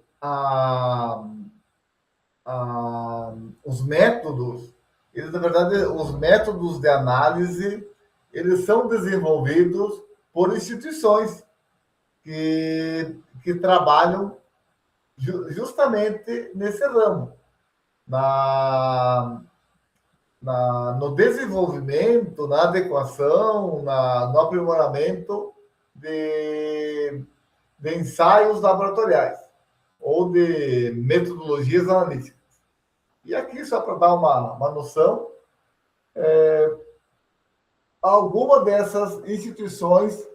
os métodos, na verdade, os métodos de análise, eles são desenvolvidos por instituições que trabalham justamente nesse ramo. No desenvolvimento, na adequação, no aprimoramento de ensaios laboratoriais ou de metodologias analíticas. E aqui, só para dar uma noção, alguma dessas instituições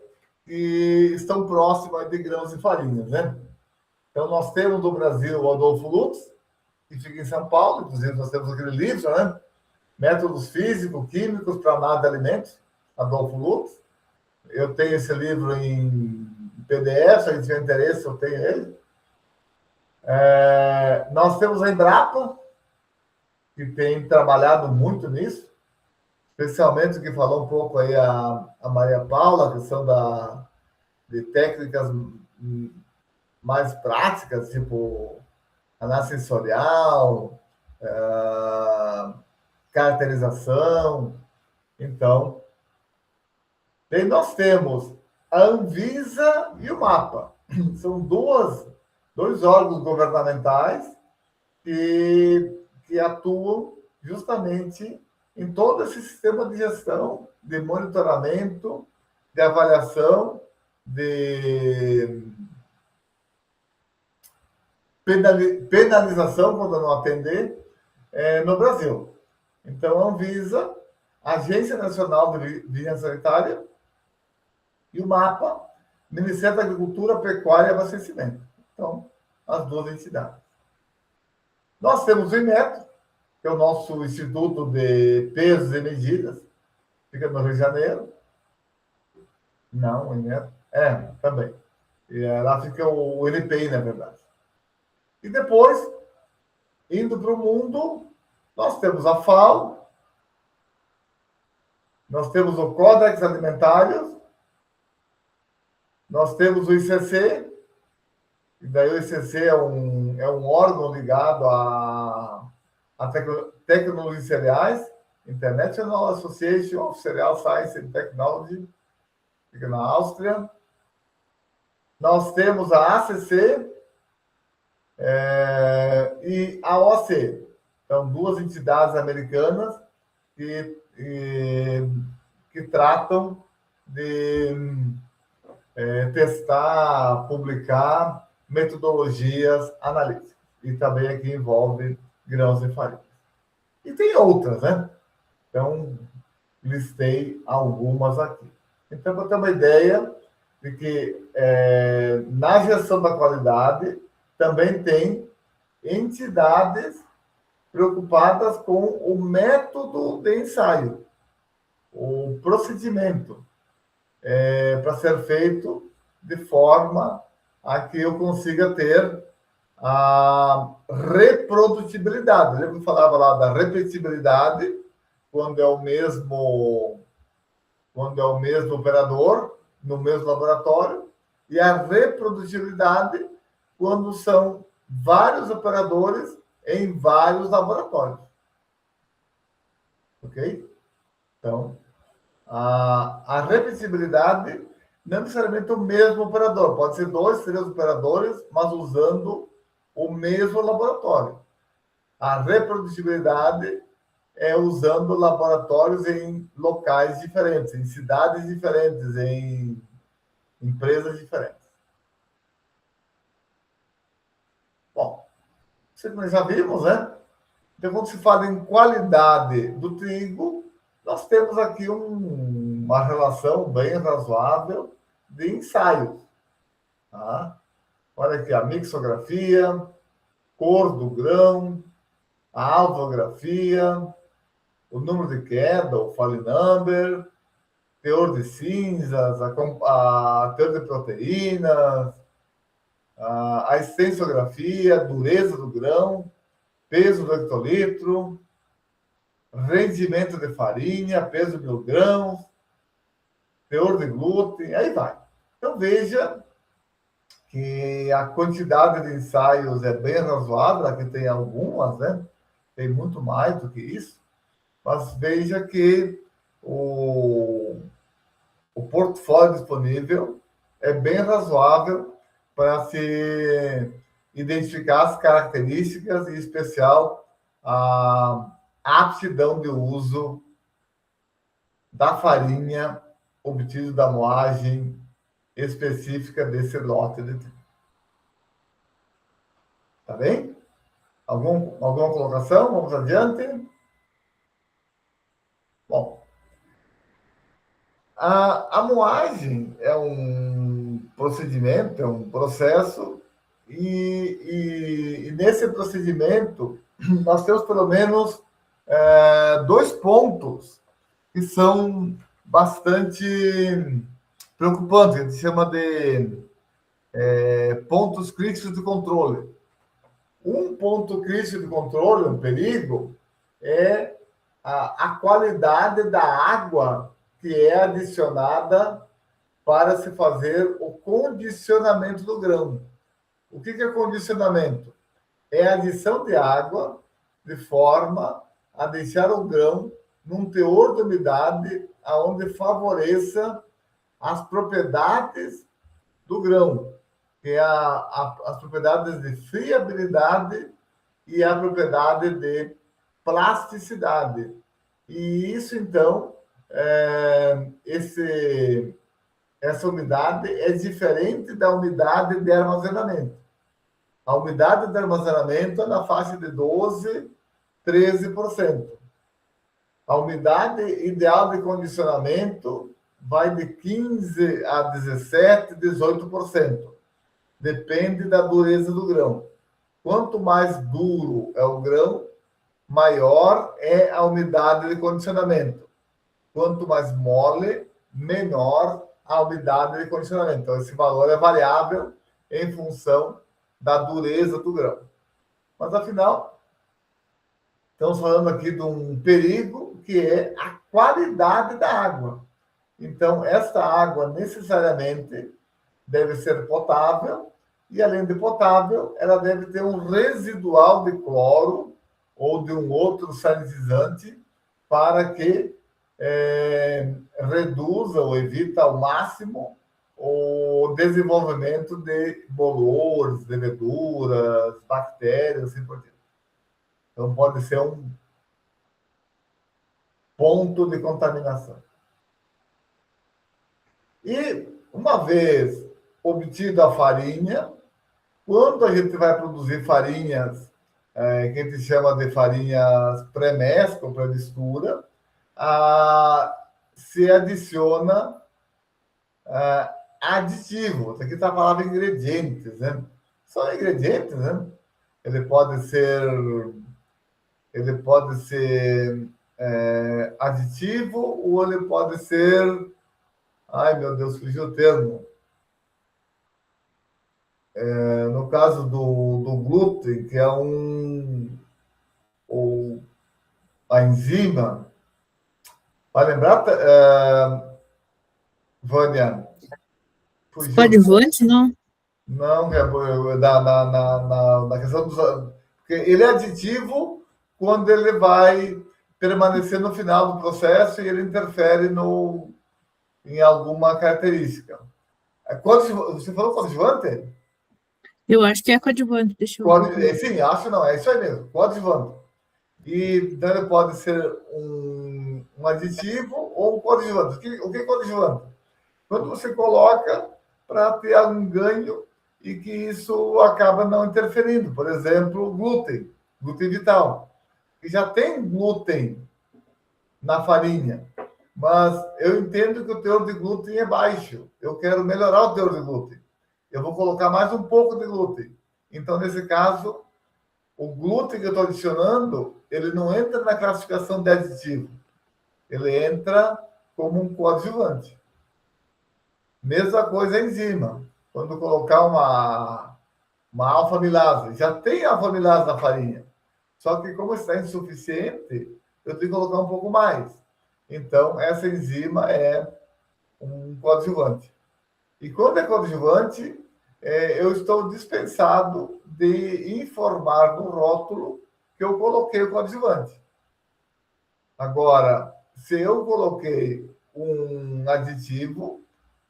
que estão próximas de grãos e farinhas, né? Então, nós temos no Brasil o Adolfo Lutz, que fica em São Paulo, inclusive nós temos aquele livro, né? Métodos Físico-Químicos para Análise de Alimentos, Adolfo Lutz. Eu tenho esse livro em PDF, se a gente tiver interesse, eu tenho ele. Nós temos a Embrapa, que tem trabalhado muito nisso, especialmente o que falou um pouco aí a Maria Paula, a questão de técnicas mais práticas, tipo análise sensorial, caracterização. Então, daí nós temos a Anvisa e o MAPA. São dois órgãos governamentais que atuam justamente em todo esse sistema de gestão, de monitoramento, de avaliação, de penalização quando não atender no Brasil. Então, a Anvisa, a Agência Nacional de Vigilância Sanitária, e o MAPA, Ministério da Agricultura, Pecuária e Abastecimento. Então, as duas entidades. Nós temos o INMET, que é o nosso Instituto de Pesos e Medidas, fica no Rio de Janeiro. Não, o INMET. Também. E lá fica o NPI, na verdade. E depois, indo para o mundo, nós temos a FAO, nós temos o Codex Alimentários, nós temos o ICC, e daí o ICC é um órgão ligado a tecnologias cereais, International Association of Cereal Science and Technology, fica na Áustria. Nós temos a ACC e a OAC. Então, duas entidades americanas que tratam de testar, publicar metodologias analíticas. E também aqui envolve grãos e farinhas. E tem outras, né? Então, listei algumas aqui. Então, para ter uma ideia de que na gestão da qualidade também tem entidades preocupadas com o método de ensaio, o procedimento, para ser feito de forma a que eu consiga ter a reprodutibilidade. Lembra que eu falava lá da repetibilidade, quando é o mesmo operador, no mesmo laboratório, e a reprodutibilidade quando são vários operadores em vários laboratórios. Ok? Então, a repetibilidade não necessariamente o mesmo operador, pode ser 2, 3 operadores, mas usando o mesmo laboratório. A reprodutibilidade é usando laboratórios em locais diferentes, em cidades diferentes, em empresas diferentes. Bom, isso que nós já vimos, né? Então, quando se fala em qualidade do trigo, nós temos aqui uma relação bem razoável de ensaios. Tá? Olha aqui a mixografia, cor do grão, a alvografia, o número de queda, o Falley number, teor de cinzas, a teor de proteínas, a extensografia, a dureza do grão, peso do hectolitro, rendimento de farinha, peso de 1000 grãos, teor de glúten, aí vai. Então, veja que a quantidade de ensaios é bem razoável, aqui tem algumas, né? Tem muito mais do que isso, mas veja que o portfólio disponível é bem razoável para se identificar as características, em especial a aptidão de uso da farinha obtida da moagem específica desse lote de trigo. Tá bem? Alguma colocação? Vamos adiante. Bom, a moagem é um procedimento, é um processo, e nesse procedimento nós temos pelo menos 2 pontos que são bastante preocupantes, a gente chama de pontos críticos de controle. Um ponto crítico de controle, um perigo, é a qualidade da água que é adicionada para se fazer o condicionamento do grão. O que é condicionamento? É a adição de água de forma a deixar o grão num teor de umidade aonde favoreça as propriedades do grão, que é as propriedades de friabilidade e a propriedade de plasticidade. E isso, então, essa umidade é diferente da umidade de armazenamento. A umidade de armazenamento é na faixa de 12%, 13%. A umidade ideal de condicionamento vai de 15% a 17%, 18%. Depende da dureza do grão. Quanto mais duro é o grão, maior é a umidade de condicionamento. Quanto mais mole, menor a umidade de condicionamento. Então, esse valor é variável em função da dureza do grão. Mas, afinal, estamos falando aqui de um perigo que é a qualidade da água. Então, esta água necessariamente deve ser potável e, além de potável, ela deve ter um residual de cloro ou de um outro sanitizante para que reduza ou evita ao máximo o desenvolvimento de bolores, leveduras, bactérias, assim por diante. Então, pode ser um ponto de contaminação. E, uma vez obtida a farinha, quando a gente vai produzir farinhas, que a gente chama de farinhas pré-mescla ou pré-mistura, se adiciona aditivo. Aqui está a palavra ingredientes, né? São ingredientes, né? Ele pode ser aditivo ou ele pode ser... Ai, meu Deus, fugiu o termo. No caso do glúten, que é a enzima, vai lembrar, Vânia? Fugiu. Coadjuvante, não? Não, na questão dos... Porque ele é aditivo quando ele vai permanecer no final do processo e ele interfere em alguma característica. Você falou coadjuvante? Eu acho que é coadjuvante, deixa eu ver. Sim, acho não, é isso aí mesmo, coadjuvante. Então ele pode ser um aditivo ou um coadjuvante. O que é coadjuvante? Quando você coloca para ter algum ganho e que isso acaba não interferindo. Por exemplo, glúten vital. E já tem glúten na farinha, mas eu entendo que o teor de glúten é baixo. Eu quero melhorar o teor de glúten. Eu vou colocar mais um pouco de glúten. Então, nesse caso, o glúten que eu estou adicionando, ele não entra na classificação de aditivo. Ele entra como um coadjuvante. Mesma coisa a enzima. Quando colocar uma alfa-amilase, já tem alfa-amilase na farinha. Só que como está insuficiente, eu tenho que colocar um pouco mais. Então, essa enzima é um coadjuvante. E quando é coadjuvante, eu estou dispensado de informar no rótulo que eu coloquei o coadjuvante. Agora, se eu coloquei um aditivo,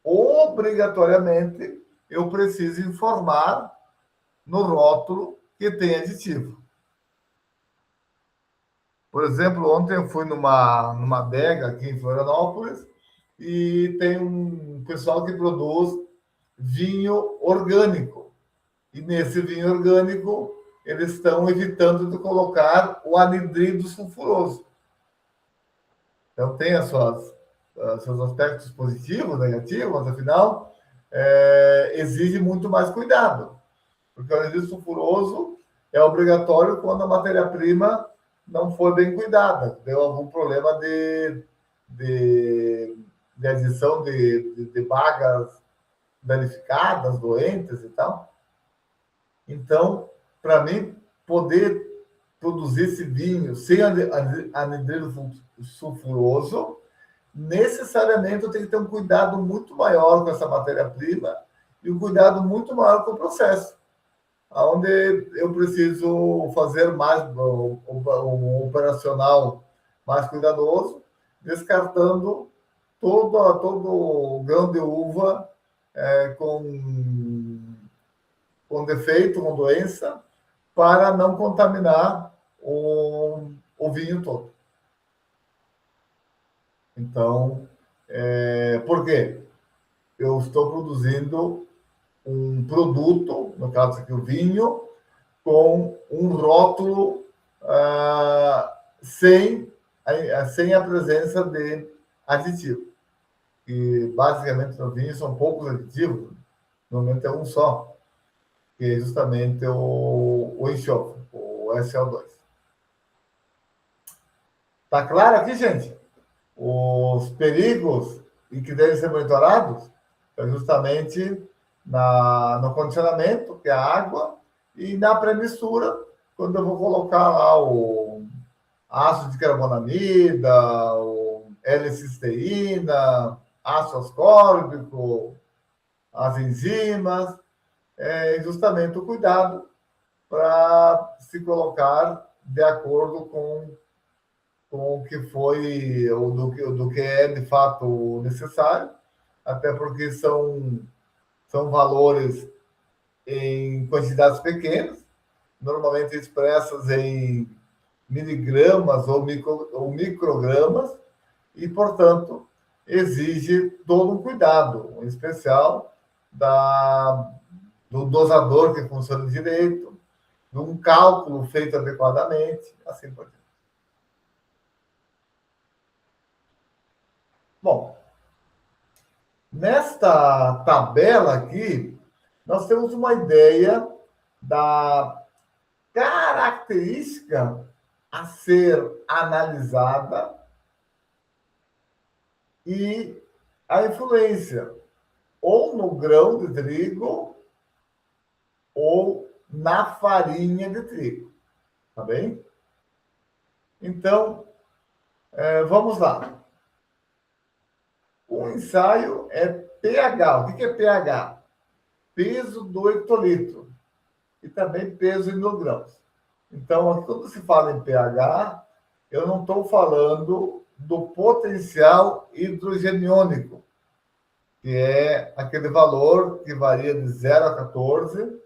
obrigatoriamente eu preciso informar no rótulo que tem aditivo. Por exemplo, ontem eu fui numa adega aqui em Florianópolis e tem um pessoal que produz vinho orgânico. E nesse vinho orgânico, eles estão evitando de colocar o anidrido sulfuroso. Então, tem seus aspectos positivos, negativos, mas, afinal, exige muito mais cuidado. Porque o anidrido sulfuroso é obrigatório quando a matéria-prima não foi bem cuidada, deu algum problema de adição de bagas danificadas, doentes e tal. Então, para mim, poder produzir esse vinho sem anidrido sulfuroso, necessariamente eu tenho que ter um cuidado muito maior com essa matéria-prima e um cuidado muito maior com o processo, onde eu preciso fazer mais um operacional mais cuidadoso, descartando todo o grão de uva com defeito, com doença, para não contaminar o vinho todo. Então, por quê? Eu estou produzindo um produto, no caso aqui o vinho, com um rótulo sem a presença de aditivo. E basicamente no vinho são poucos aditivos, normalmente é um só, que é justamente o enxofre, o SO2. Tá claro aqui, gente? Os perigos e que devem ser monitorados é justamente no condicionamento, que é a água, e na pré-mistura, quando eu vou colocar lá o ácido de carbonamida, o L-cisteína, ácido ascórbico, as enzimas, justamente o cuidado para se colocar de acordo com o que foi, ou do que é de fato necessário, até porque são valores em quantidades pequenas, normalmente expressas em miligramas ou microgramas, e, portanto, exige todo um cuidado, em especial do dosador que funciona direito, de um cálculo feito adequadamente, assim por diante. Bom, Nesta tabela aqui, nós temos uma ideia da característica a ser analisada e a influência ou no grão de trigo ou na farinha de trigo, tá bem? Então, vamos lá. O ensaio é pH. O que é pH? Peso do hectolitro. E também peso em miligramas. Então, quando se fala em pH, eu não estou falando do potencial hidrogeniônico, que é aquele valor que varia de 0 a 14,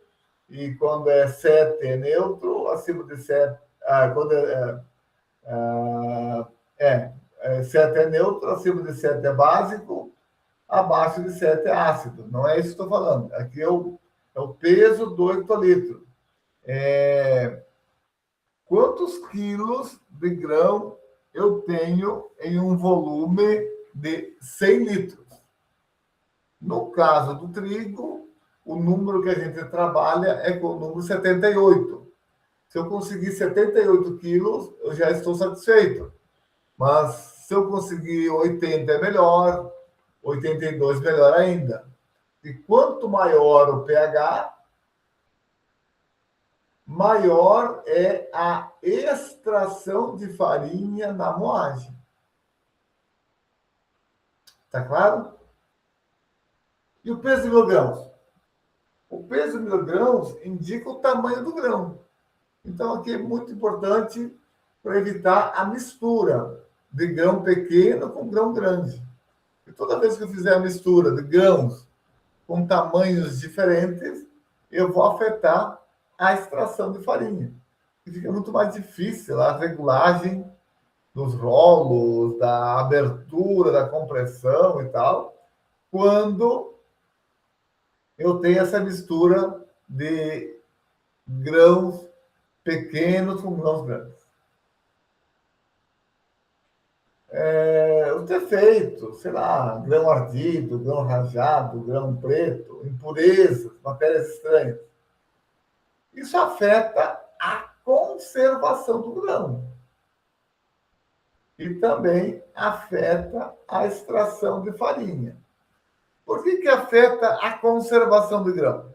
e quando é 7 é neutro, acima de 7, quando 7 é neutro, acima de 7 é básico, abaixo de 7 é ácido. Não é isso que estou falando. Aqui é o peso do hectolitro. Quantos quilos de grão eu tenho em um volume de 100 litros? No caso do trigo, o número que a gente trabalha é com o número 78. Se eu conseguir 78 quilos, eu já estou satisfeito. Mas se eu conseguir 80 é melhor, 82 melhor ainda. E quanto maior o pH, maior é a extração de farinha na moagem. Tá claro? E o peso em miligrãos? O peso em miligrãos indica o tamanho do grão. Então, aqui é muito importante para evitar a mistura de grão pequeno com grão grande. E toda vez que eu fizer a mistura de grãos com tamanhos diferentes, eu vou afetar a extração de farinha. E fica muito mais difícil a regulagem dos rolos, da abertura, da compressão e tal, quando eu tenho essa mistura de grãos pequenos com grãos grandes. Os defeitos, sei lá, grão ardido, grão rajado, grão preto, impurezas, matérias estranhas. Isso afeta a conservação do grão. E também afeta a extração de farinha. Por que afeta a conservação do grão?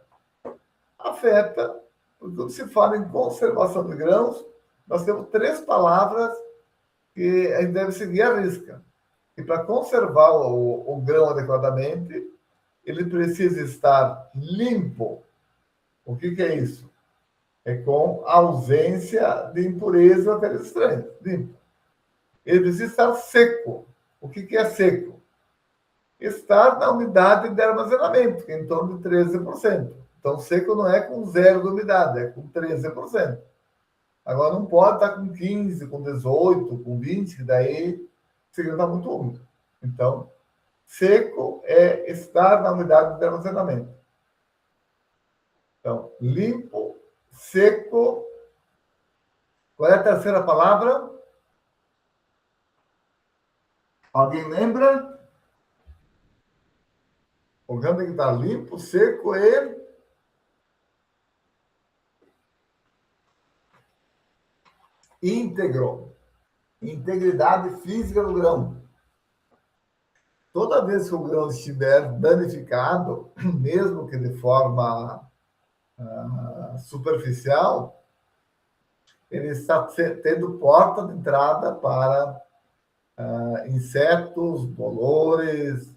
Afeta, porque quando se fala em conservação de grãos, nós temos 3 palavras que a gente deve seguir à risca. E para conservar o grão adequadamente, ele precisa estar limpo. O que é isso? É com ausência de impureza ou matérias estranhas. Limpo. Ele precisa estar seco. O que é seco? Estar na umidade de armazenamento, que é em torno de 13%. Então, seco não é com 0 de umidade, é com 13%. Agora, não pode estar com 15%, com 18%, com 20%, que daí o grão está muito úmido. Então, seco é estar na umidade de armazenamento. Então, limpo, seco. Qual é a terceira palavra? Alguém lembra? O grão tem que estar limpo, seco e íntegro. Integridade física do grão. Toda vez que o grão estiver danificado, mesmo que de forma superficial, ele está tendo porta de entrada para insetos, bolores,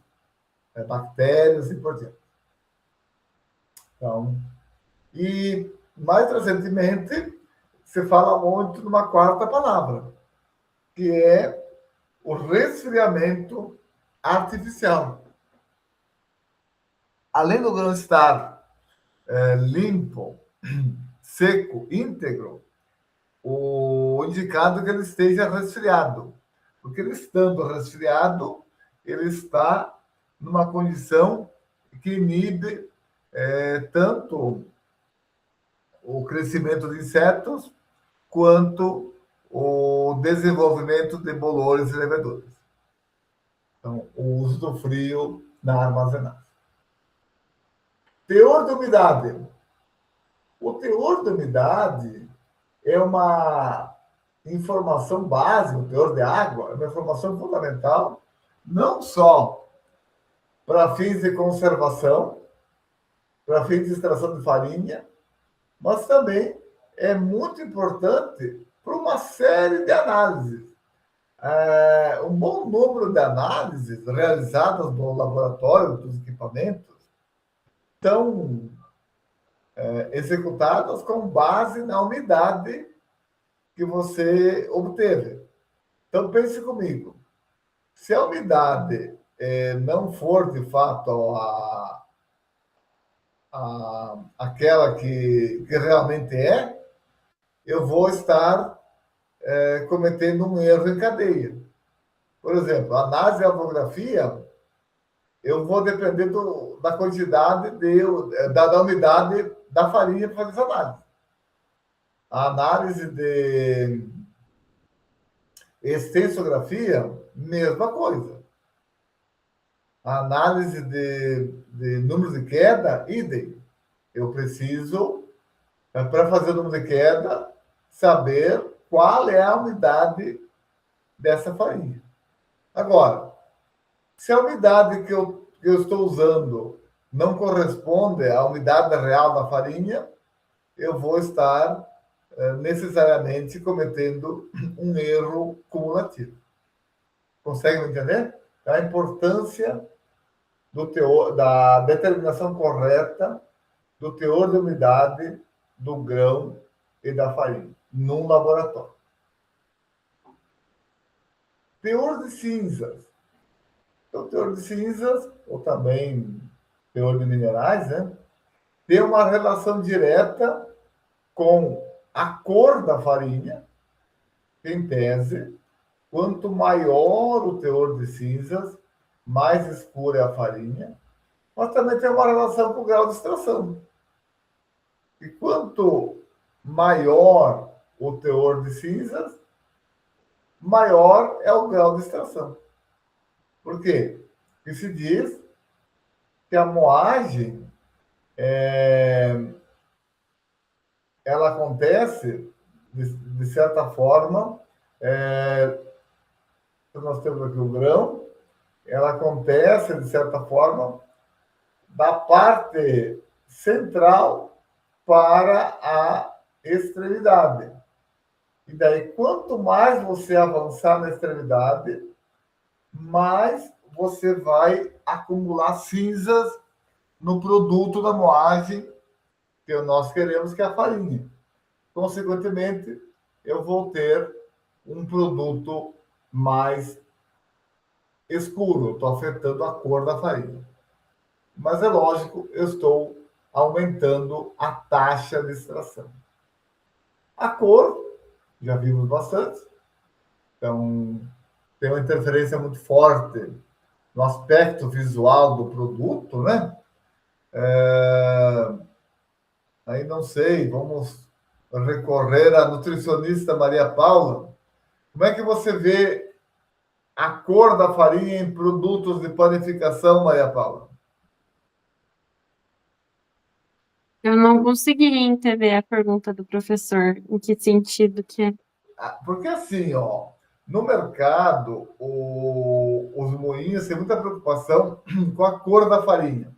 bactérias e por diante. Então, e mais recentemente, se fala muito numa quarta palavra, que é o resfriamento artificial. Além do grão estar limpo, seco, íntegro, o indicado é que ele esteja resfriado. Porque ele estando resfriado, ele está numa condição que inibe tanto o crescimento de insetos quanto o desenvolvimento de bolores e leveduras. Então, o uso do frio na armazenagem. Teor de umidade. O teor de umidade é uma informação básica, o teor de água é uma informação fundamental, não só para fins de conservação, para fins de extração de farinha, mas também é muito importante para uma série de análises. Um bom número de análises realizadas no laboratório dos equipamentos estão executadas com base na umidade que você obteve. Então, pense comigo. Se a umidade não for, de fato, aquela que realmente é, eu vou estar cometendo um erro em cadeia. Por exemplo, a análise de alvografia, eu vou depender da quantidade da umidade da farinha para fazer essa análise. A análise de extensografia, mesma coisa. A análise de números de queda, idem. Eu preciso, para fazer o número de queda, saber qual é a umidade dessa farinha. Agora, se a umidade que eu estou usando não corresponde à umidade real da farinha, eu vou estar necessariamente cometendo um erro cumulativo. Conseguem entender? A importância da determinação correta do teor de umidade do grão e da farinha num laboratório. Teor de cinzas. Então, teor de cinzas, ou também teor de minerais, né, tem uma relação direta com a cor da farinha. Em tese, quanto maior o teor de cinzas, mais escura é a farinha, mas também tem uma relação com o grau de extração. E quanto maior o teor de cinzas, maior é o grau de extração. Por quê? Porque se diz que a moagem ela acontece, de certa forma, nós temos aqui o grão, ela acontece, de certa forma, da parte central para a extremidade. E daí, quanto mais você avançar na extremidade, mais você vai acumular cinzas no produto da moagem que nós queremos, que é a farinha. Consequentemente, eu vou ter um produto mais escuro, estou afetando a cor da farinha. Mas é lógico, eu estou aumentando a taxa de extração. A cor, já vimos bastante, então tem uma interferência muito forte no aspecto visual do produto, né? Aí não sei, vamos recorrer à nutricionista Maria Paula. Como é que você vê a cor da farinha em produtos de panificação, Maria Paula? Eu não consegui entender a pergunta do professor, em que sentido que é. Porque assim, no mercado, os moinhos têm muita preocupação com a cor da farinha.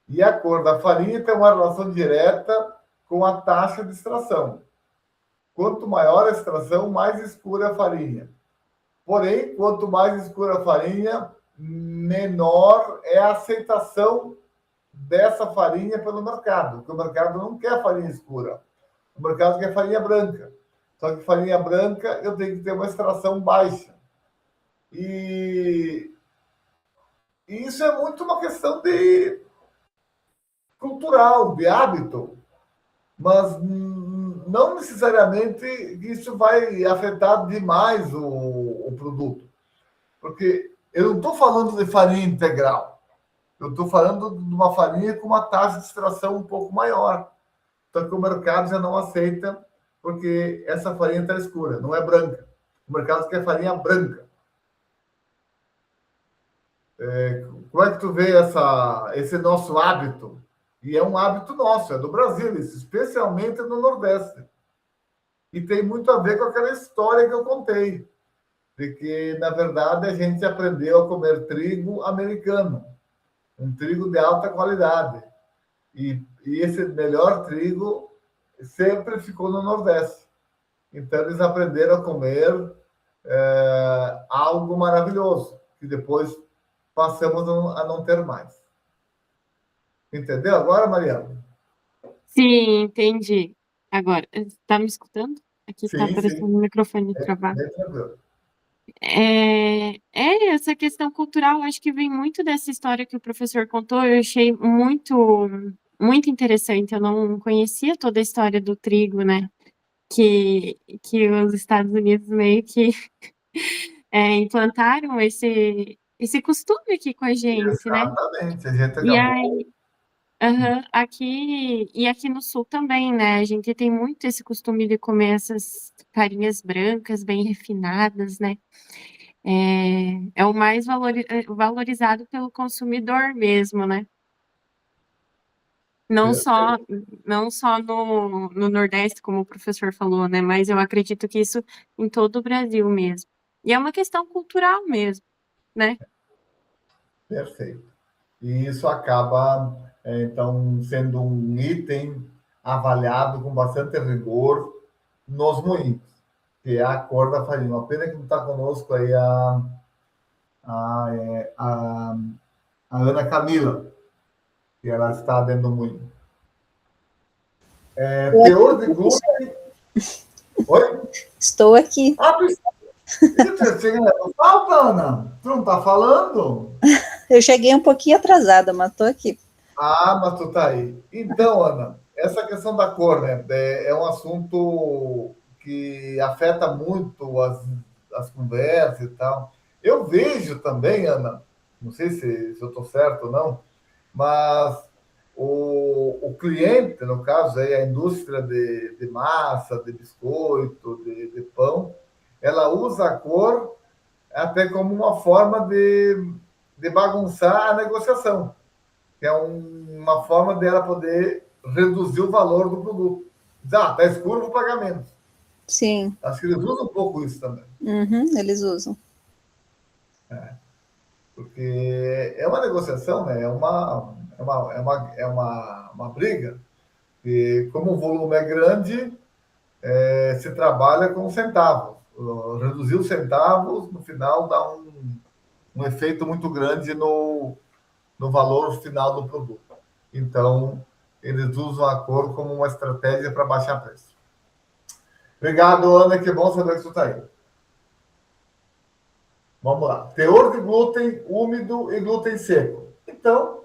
E a cor da farinha tem uma relação direta com a taxa de extração. Quanto maior a extração, mais escura é a farinha. Porém, quanto mais escura a farinha, menor é a aceitação dessa farinha pelo mercado. Porque o mercado não quer farinha escura. O mercado quer farinha branca. Só que farinha branca eu tenho que ter uma extração baixa. E isso é muito uma questão de cultural, de hábito. Mas não necessariamente isso vai afetar demais o produto. Porque eu não estou falando de farinha integral. Eu estou falando de uma farinha com uma taxa de extração um pouco maior. Então, que o mercado já não aceita, porque essa farinha está escura, não é branca. O mercado quer farinha branca. Como é que tu vê esse nosso hábito? E é um hábito nosso, é do Brasil, isso, especialmente no Nordeste. E tem muito a ver com aquela história que eu contei, de que, na verdade, a gente aprendeu a comer trigo americano, um trigo de alta qualidade. E esse melhor trigo sempre ficou no Nordeste. Então, eles aprenderam a comer algo maravilhoso, que depois passamos a não ter mais. Entendeu agora, Mariana? Sim, entendi. Agora, tá me escutando? Aqui tá Sim, aparecendo sim. o microfone travado. Bem tranquilo. Essa questão cultural, acho que vem muito dessa história que o professor contou, eu achei muito, muito interessante, eu não conhecia toda a história do trigo, né, que os Estados Unidos meio que implantaram esse costume aqui com a gente, né, Exatamente. A gente e acabou. aí, aqui no Sul também, né, a gente tem muito esse costume de comer essas farinhas brancas, bem refinadas, né, é o mais valorizado pelo consumidor mesmo, né? Não só, não só no Nordeste, como o professor falou, né? Mas eu acredito que isso em todo o Brasil mesmo. E é uma questão cultural mesmo, né? Perfeito. E isso acaba, então, sendo um item avaliado com bastante rigor nos moinhos, que é a cor da farinha. Uma pena que não está conosco aí a, é, a Ana Camila, que ela está dentro do moinho. Teor de glúten. Oi? Estou aqui. Ah, falta, Ana. Tu não está falando? Eu cheguei um pouquinho atrasada, mas estou aqui. Ah, mas tu tá aí. Então, Ana, essa questão da cor, né, é um assunto que afeta muito as conversas e tal. Eu vejo também, Ana, não sei se eu estou certo ou não, mas o cliente, no caso, aí, a indústria de massa, de biscoito, de pão, ela usa a cor até como uma forma de bagunçar a negociação, que é uma forma dela poder reduzir o valor do produto. Tá escuro, vou pagar menos. Sim. Acho que eles usam um pouco isso também. Uhum, eles usam. Porque é uma negociação, né? Uma briga. E como o volume é grande, se trabalha com centavos. Reduzir os centavos, no final, dá um efeito muito grande no valor final do produto. Então, eles usam a cor como uma estratégia para baixar preço. Obrigado, Ana, que bom saber que você está aí. Vamos lá. Teor de glúten úmido e glúten seco. Então,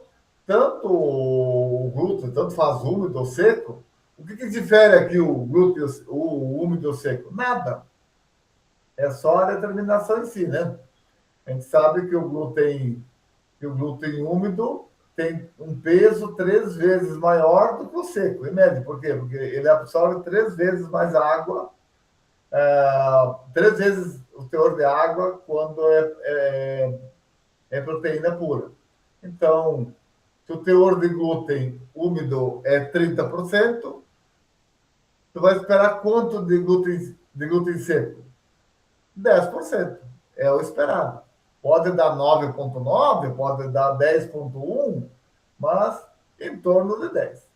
tanto o glúten, tanto faz úmido ou seco, o que difere aqui o glúten, o úmido ou seco? Nada. É só a determinação em si, né? A gente sabe que o glúten úmido tem um peso 3 vezes maior do que o seco, em média. Por quê? Porque ele absorve 3 vezes mais água, 3 vezes o teor de água quando é proteína pura. Então, se o teor de glúten úmido é 30%, tu vai esperar quanto de glúten seco? 10%. É o esperado. Pode dar 9,9, pode dar 10,1, mas em torno de 10.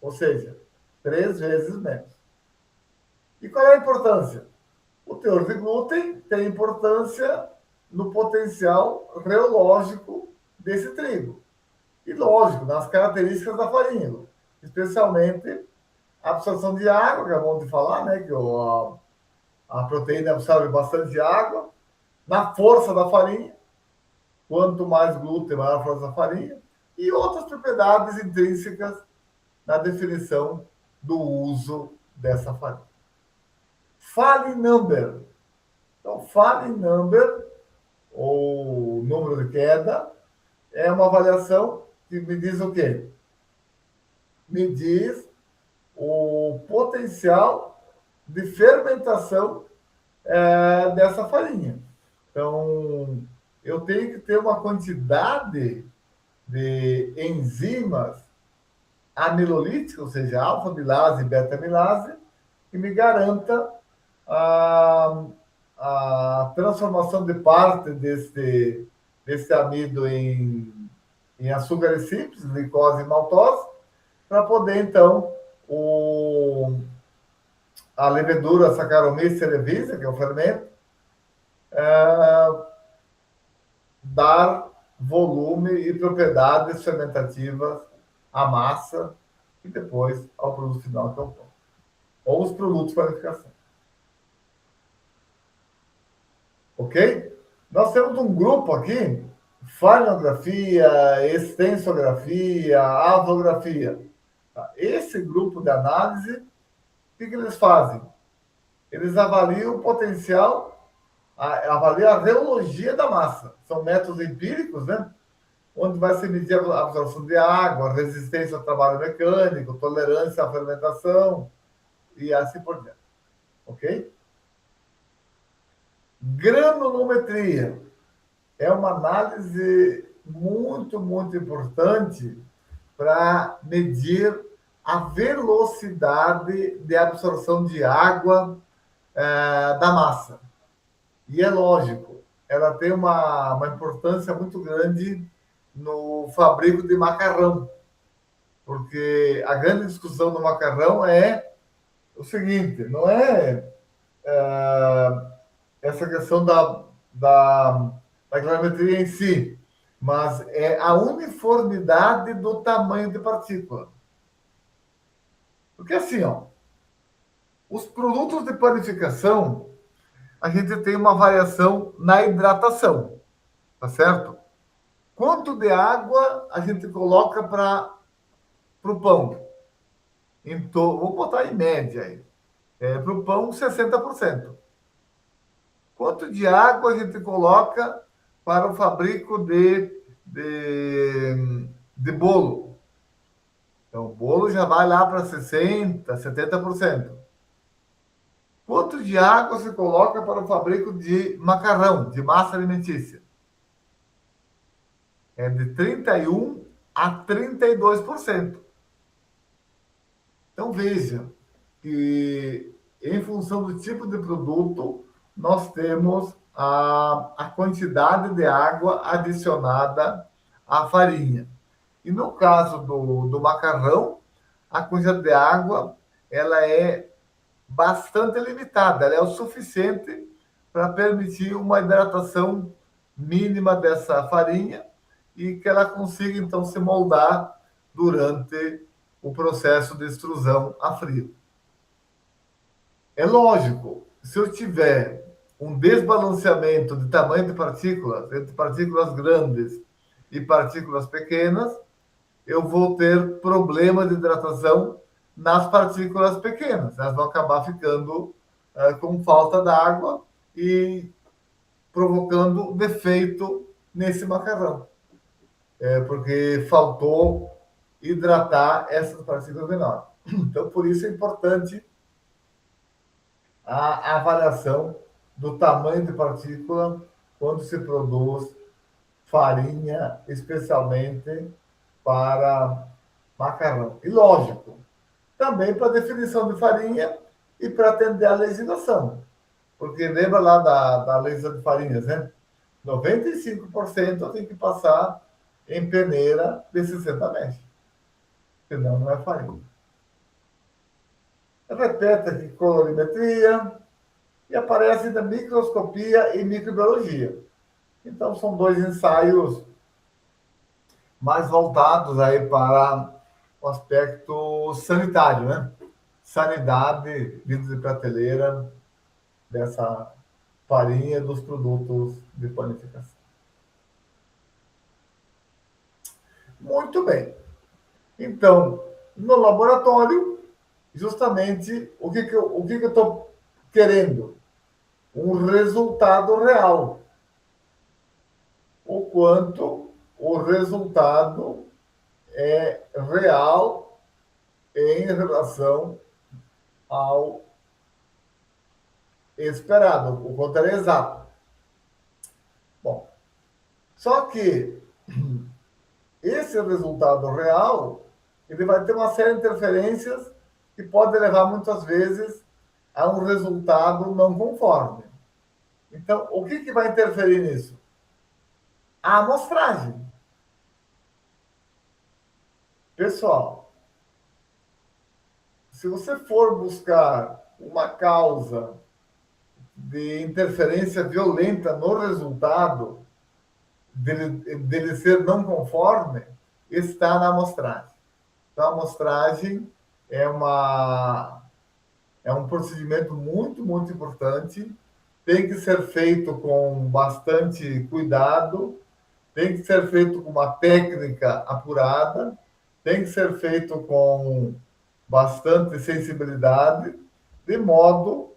Ou seja, 3 vezes menos. E qual é a importância? O teor de glúten tem importância no potencial reológico desse trigo. E, lógico, nas características da farinha, especialmente a absorção de água, que acabamos de falar, né? Que a proteína absorve bastante água, na força da farinha, quanto mais glúten, maior a força da farinha, e outras propriedades intrínsecas na definição do uso dessa farinha. Fale number. Então, fale number, ou número de queda, é uma avaliação que me diz o quê? Me diz o potencial de fermentação dessa farinha. Então, eu tenho que ter uma quantidade de enzimas amilolíticas, ou seja, alfa-milase e beta-milase, que me garanta a transformação de parte desse amido em açúcares simples, glicose e maltose, para poder, então, a levedura Saccharomyces cerevisiae, que é o fermento, dar volume e propriedades fermentativas à massa e depois ao produto final, que é o pão. Ou os produtos de panificação. Ok? Nós temos um grupo aqui, farinografia, extensografia, avografia. Esse grupo de análise, o que eles fazem? Eles avaliam o potencial, avaliam a reologia da massa. São métodos empíricos, né? Onde vai se medir a absorção de água, resistência ao trabalho mecânico, tolerância à fermentação e assim por diante. Ok? Granulometria é uma análise muito, muito importante para medir a velocidade de absorção de água da massa. E é lógico, ela tem uma importância muito grande no fabrico de macarrão, porque a grande discussão do macarrão é o seguinte, não é essa questão da granulometria em si, mas é a uniformidade do tamanho de partícula. Porque assim, ó, os produtos de panificação, a gente tem uma variação na hidratação, tá certo? Quanto de água a gente coloca para o pão? Então, vou botar em média aí. Para o pão, 60%. Quanto de água a gente coloca para o fabrico de bolo? Então, o bolo já vai lá para 60%, 70%. Quanto de água se coloca para o fabrico de macarrão, de massa alimentícia? É de 31% a 32%. Então, veja que, em função do tipo de produto, nós temos a quantidade de água adicionada à farinha. E no caso do macarrão, a quantidade de água ela é bastante limitada, ela é o suficiente para permitir uma hidratação mínima dessa farinha e que ela consiga, então, se moldar durante o processo de extrusão a frio. É lógico, se eu tiver um desbalanceamento de tamanho de partículas, entre partículas grandes e partículas pequenas, eu vou ter problema de hidratação nas partículas pequenas. Elas vão acabar ficando com falta d'água e provocando defeito nesse macarrão. Porque faltou hidratar essas partículas menores. Então, por isso é importante a avaliação do tamanho de partícula quando se produz farinha, especialmente para macarrão. E, lógico, também para definição de farinha e para atender a legislação. Porque lembra lá da legislação de farinhas, né? 95% tem que passar em peneira de 60 mesh. Senão não é farinha. Repete aqui colorimetria e aparece da microscopia e microbiologia. Então, são dois ensaios mais voltados aí para o aspecto sanitário, né? Sanidade, vidro de prateleira dessa farinha dos produtos de panificação. Muito bem. Então, no laboratório, justamente, o que eu estou querendo? Um resultado real. O quanto o resultado é real em relação ao esperado, o quanto é exato. Bom, Só que esse resultado real, ele vai ter uma série de interferências que pode levar muitas vezes a um resultado não conforme. Então, o que vai interferir nisso? A amostragem. Pessoal, se você for buscar uma causa de interferência violenta no resultado, dele ser não conforme, está na amostragem. Então, a amostragem é um procedimento muito, muito importante, tem que ser feito com bastante cuidado, tem que ser feito com uma técnica apurada, tem que ser feito com bastante sensibilidade, de modo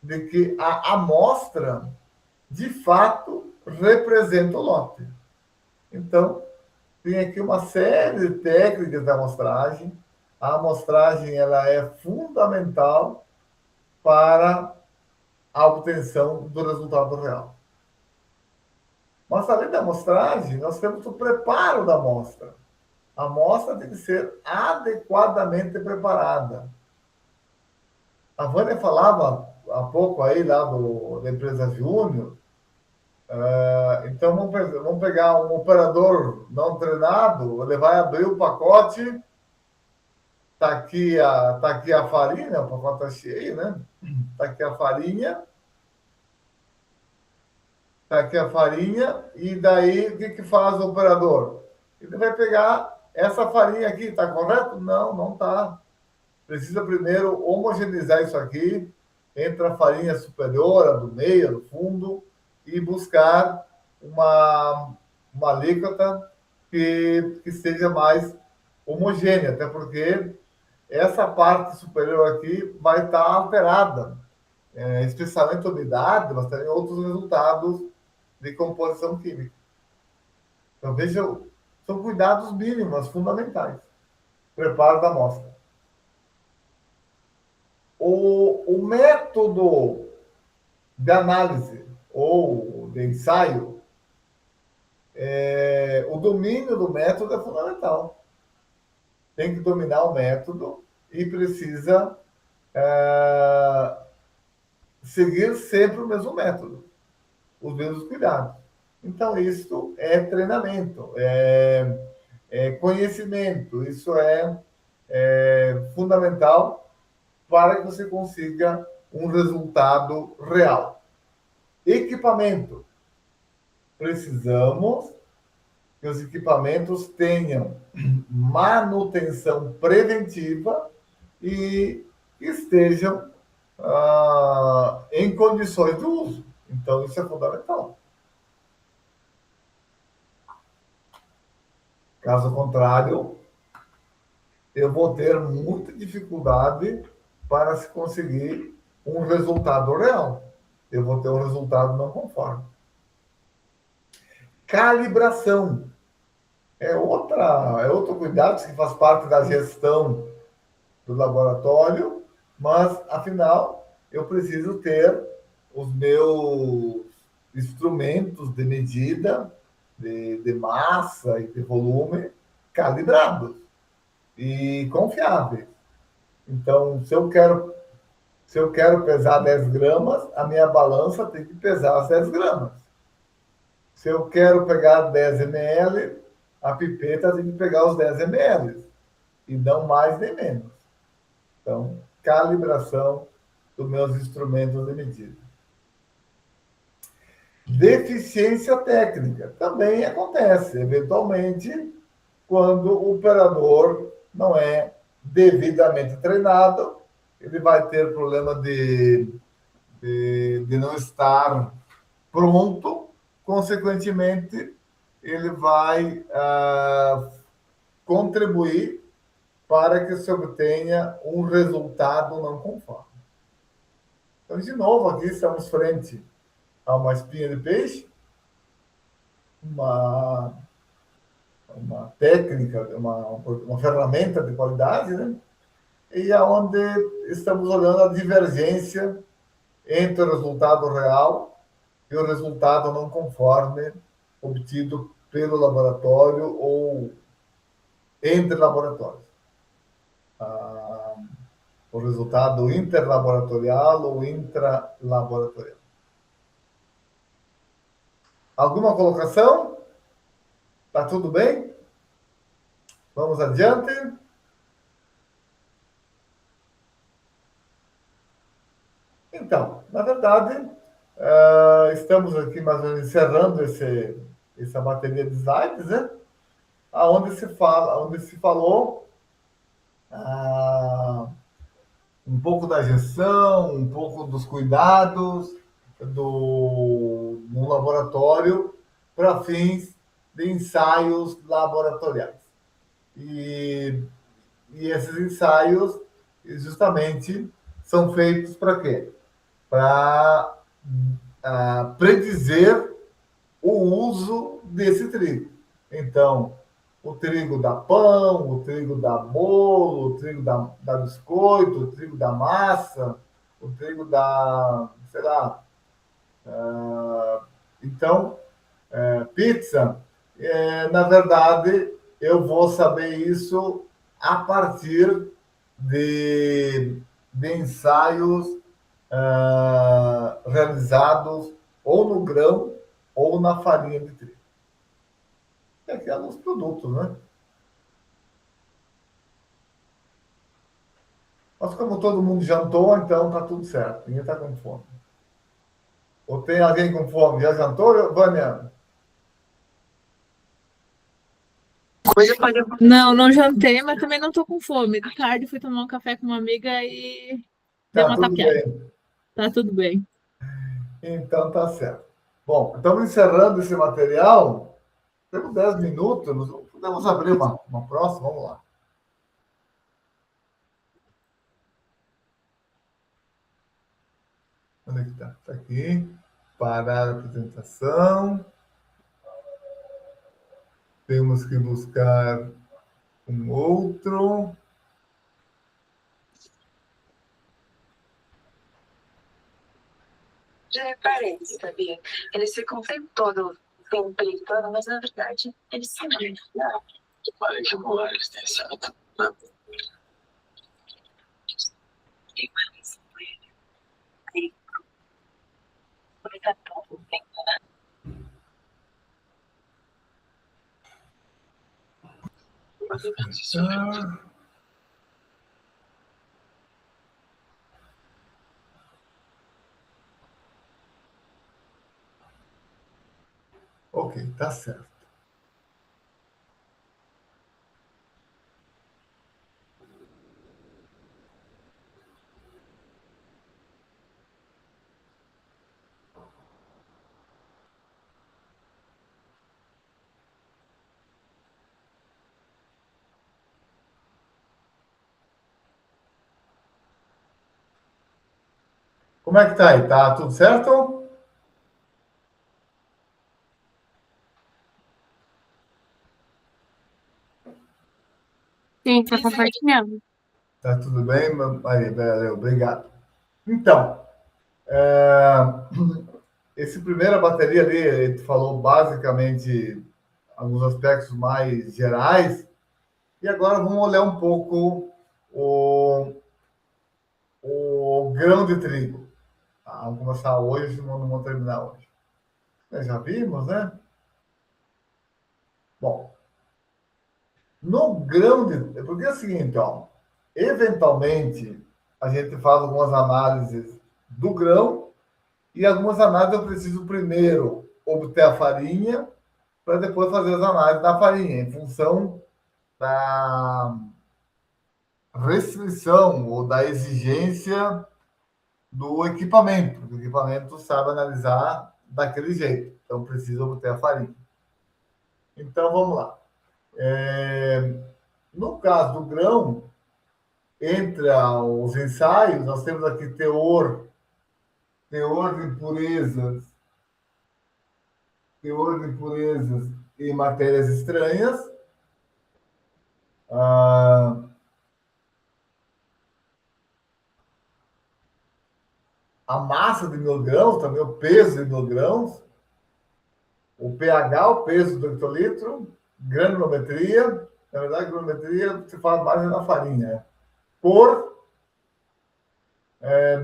de que a amostra, de fato, representa o lote. Então, tem aqui uma série de técnicas de amostragem. A amostragem ela é fundamental para a obtenção do resultado real. Mas, além da amostragem, nós temos o preparo da amostra. A amostra tem que ser adequadamente preparada. A Vânia falava há pouco aí lá da empresa Júnior. Então, vamos pegar um operador não treinado, ele vai abrir o pacote, tá aqui a farinha, o pacote está cheio, né? Está aqui a farinha. Está aqui a farinha, e daí o que faz o operador? Ele vai pegar essa farinha aqui, está correto? Não, não está. Precisa primeiro homogeneizar isso aqui entre a farinha superior, a do meio, a do fundo, e buscar uma alíquota que seja mais homogênea, até porque essa parte superior aqui vai estar alterada, especialmente a umidade, mas também outros resultados de composição química. Então, vejam, são cuidados mínimos, fundamentais. Preparo da amostra. O método de análise ou de ensaio, o domínio do método é fundamental. Tem que dominar o método e precisa seguir sempre o mesmo método, os mesmos cuidados. Então, isso é treinamento, é conhecimento, isso é fundamental para que você consiga um resultado real. Equipamento. Precisamos que os equipamentos tenham manutenção preventiva e estejam em condições de uso. Então, isso é fundamental. Caso contrário, eu vou ter muita dificuldade para se conseguir um resultado real. Eu vou ter um resultado não conforme. Calibração. É outro cuidado que faz parte da gestão do laboratório, mas, afinal, eu preciso ter os meus instrumentos de medida, de massa e de volume calibrados e confiáveis. Então, se eu quero pesar 10 gramas, a minha balança tem que pesar as 10 gramas. Se eu quero pegar 10 ml, a pipeta tem que pegar os 10 ml, e não mais nem menos. Então, calibração dos meus instrumentos de medida. Deficiência técnica também acontece, eventualmente, quando o operador não é devidamente treinado, ele vai ter problema de não estar pronto, consequentemente, ele vai contribuir para que se obtenha um resultado não conforme. Então, de novo, aqui estamos frente a uma espinha de peixe, uma técnica, uma ferramenta de qualidade, né? E aonde estamos olhando a divergência entre o resultado real e o resultado não conforme obtido pelo laboratório ou entre laboratórios. O resultado interlaboratorial ou intralaboratorial. Alguma colocação? Tá tudo bem? Vamos adiante. Então, na verdade, estamos aqui mais ou menos encerrando essa bateria de slides, né? Onde se falou um pouco da gestão, um pouco dos cuidados no laboratório para fins de ensaios laboratoriais. E esses ensaios, justamente, são feitos para quê? Para predizer o uso desse trigo. Então, o trigo dá pão, o trigo dá bolo, o trigo dá biscoito, o trigo dá massa, o trigo dá, sei lá, então, pizza. Na verdade, eu vou saber isso a partir de ensaios realizados ou no grão ou na farinha de trigo. E aqui alguns produtos, né? Mas como todo mundo jantou, então tá tudo certo. Ninguém tá com fome. Ou tem alguém com fome? Já jantou, Vânia? Não, não jantei, mas também não tô com fome. De tarde fui tomar um café com uma amiga e deu Tá uma tudo tapeada. bem. Tá tudo bem. Então tá certo. Bom, estamos encerrando esse material. Temos 10 minutos. Podemos abrir uma próxima? Vamos lá. Onde é que está? Está aqui. Parar a apresentação. Temos que buscar um outro. Já reparei, sabia? Eles ficam o tempo todo peitando, mas na verdade eles sabem. Olha que bom, eles têm esse hábito, né? Ok, tá certo. Como é que tá aí? Tá tudo certo? Sim, tá compartilhando. Tá tudo bem? Aí, valeu, obrigado. Então, esse primeira bateria ali, ele falou basicamente alguns aspectos mais gerais, e agora vamos olhar um pouco o grão de trigo. Tá? Vamos começar hoje, não vamos terminar hoje. Já vimos, né? Bom, no grão de... Porque é o seguinte, ó, eventualmente a gente faz algumas análises do grão e algumas análises eu preciso primeiro obter a farinha para depois fazer as análises da farinha, em função da restrição ou da exigência do equipamento. O equipamento sabe analisar daquele jeito, então precisa obter a farinha. Então vamos lá. No caso do grão, entre os ensaios, nós temos aqui teor de impurezas e matérias estranhas. a massa de miligrãos, também o peso de miligrãos, o pH, o peso do hectolitro, granulometria, na verdade, granulometria se fala mais na farinha, né? Cor,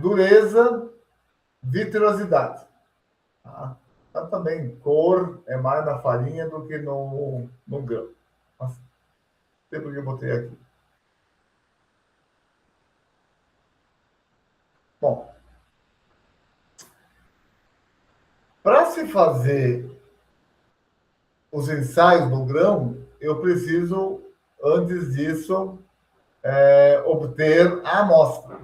dureza, vitrosidade. Tá? Então, também, cor é mais na farinha do que no grão. Não sei por que eu botei aqui. Bom, para se fazer os ensaios do grão, eu preciso, antes disso, obter a amostra.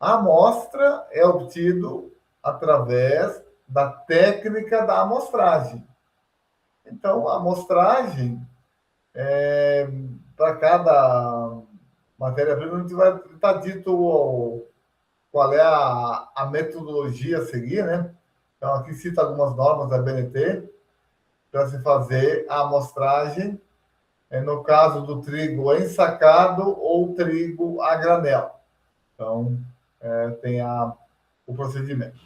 A amostra é obtido através da técnica da amostragem. Então, a amostragem, para cada matéria-prima, a gente vai estar dito qual é a metodologia a seguir, né? Então, aqui cita algumas normas da BNT para se fazer a amostragem, no caso do trigo ensacado ou trigo a granel. Então, tem o procedimento.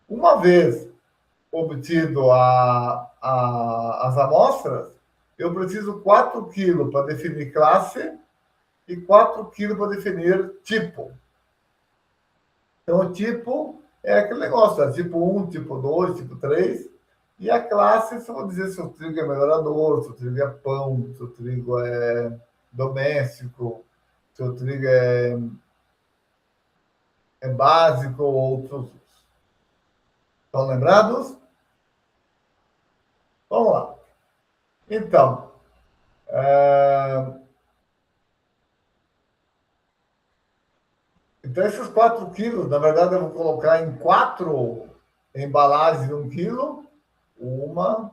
Uma vez obtido as amostras, eu preciso 4 quilos para definir classe e 4 quilos para definir tipo. Então, o tipo é aquele negócio, tipo 1, tipo 2, tipo 3. E a classe, se eu vou dizer se o trigo é melhorador, se o trigo é pão, se o trigo é doméstico, se o trigo é básico ou outros. Estão lembrados? Vamos lá. Então, esses 4 quilos, na verdade, eu vou colocar em 4 embalagens de 1 quilo. 1,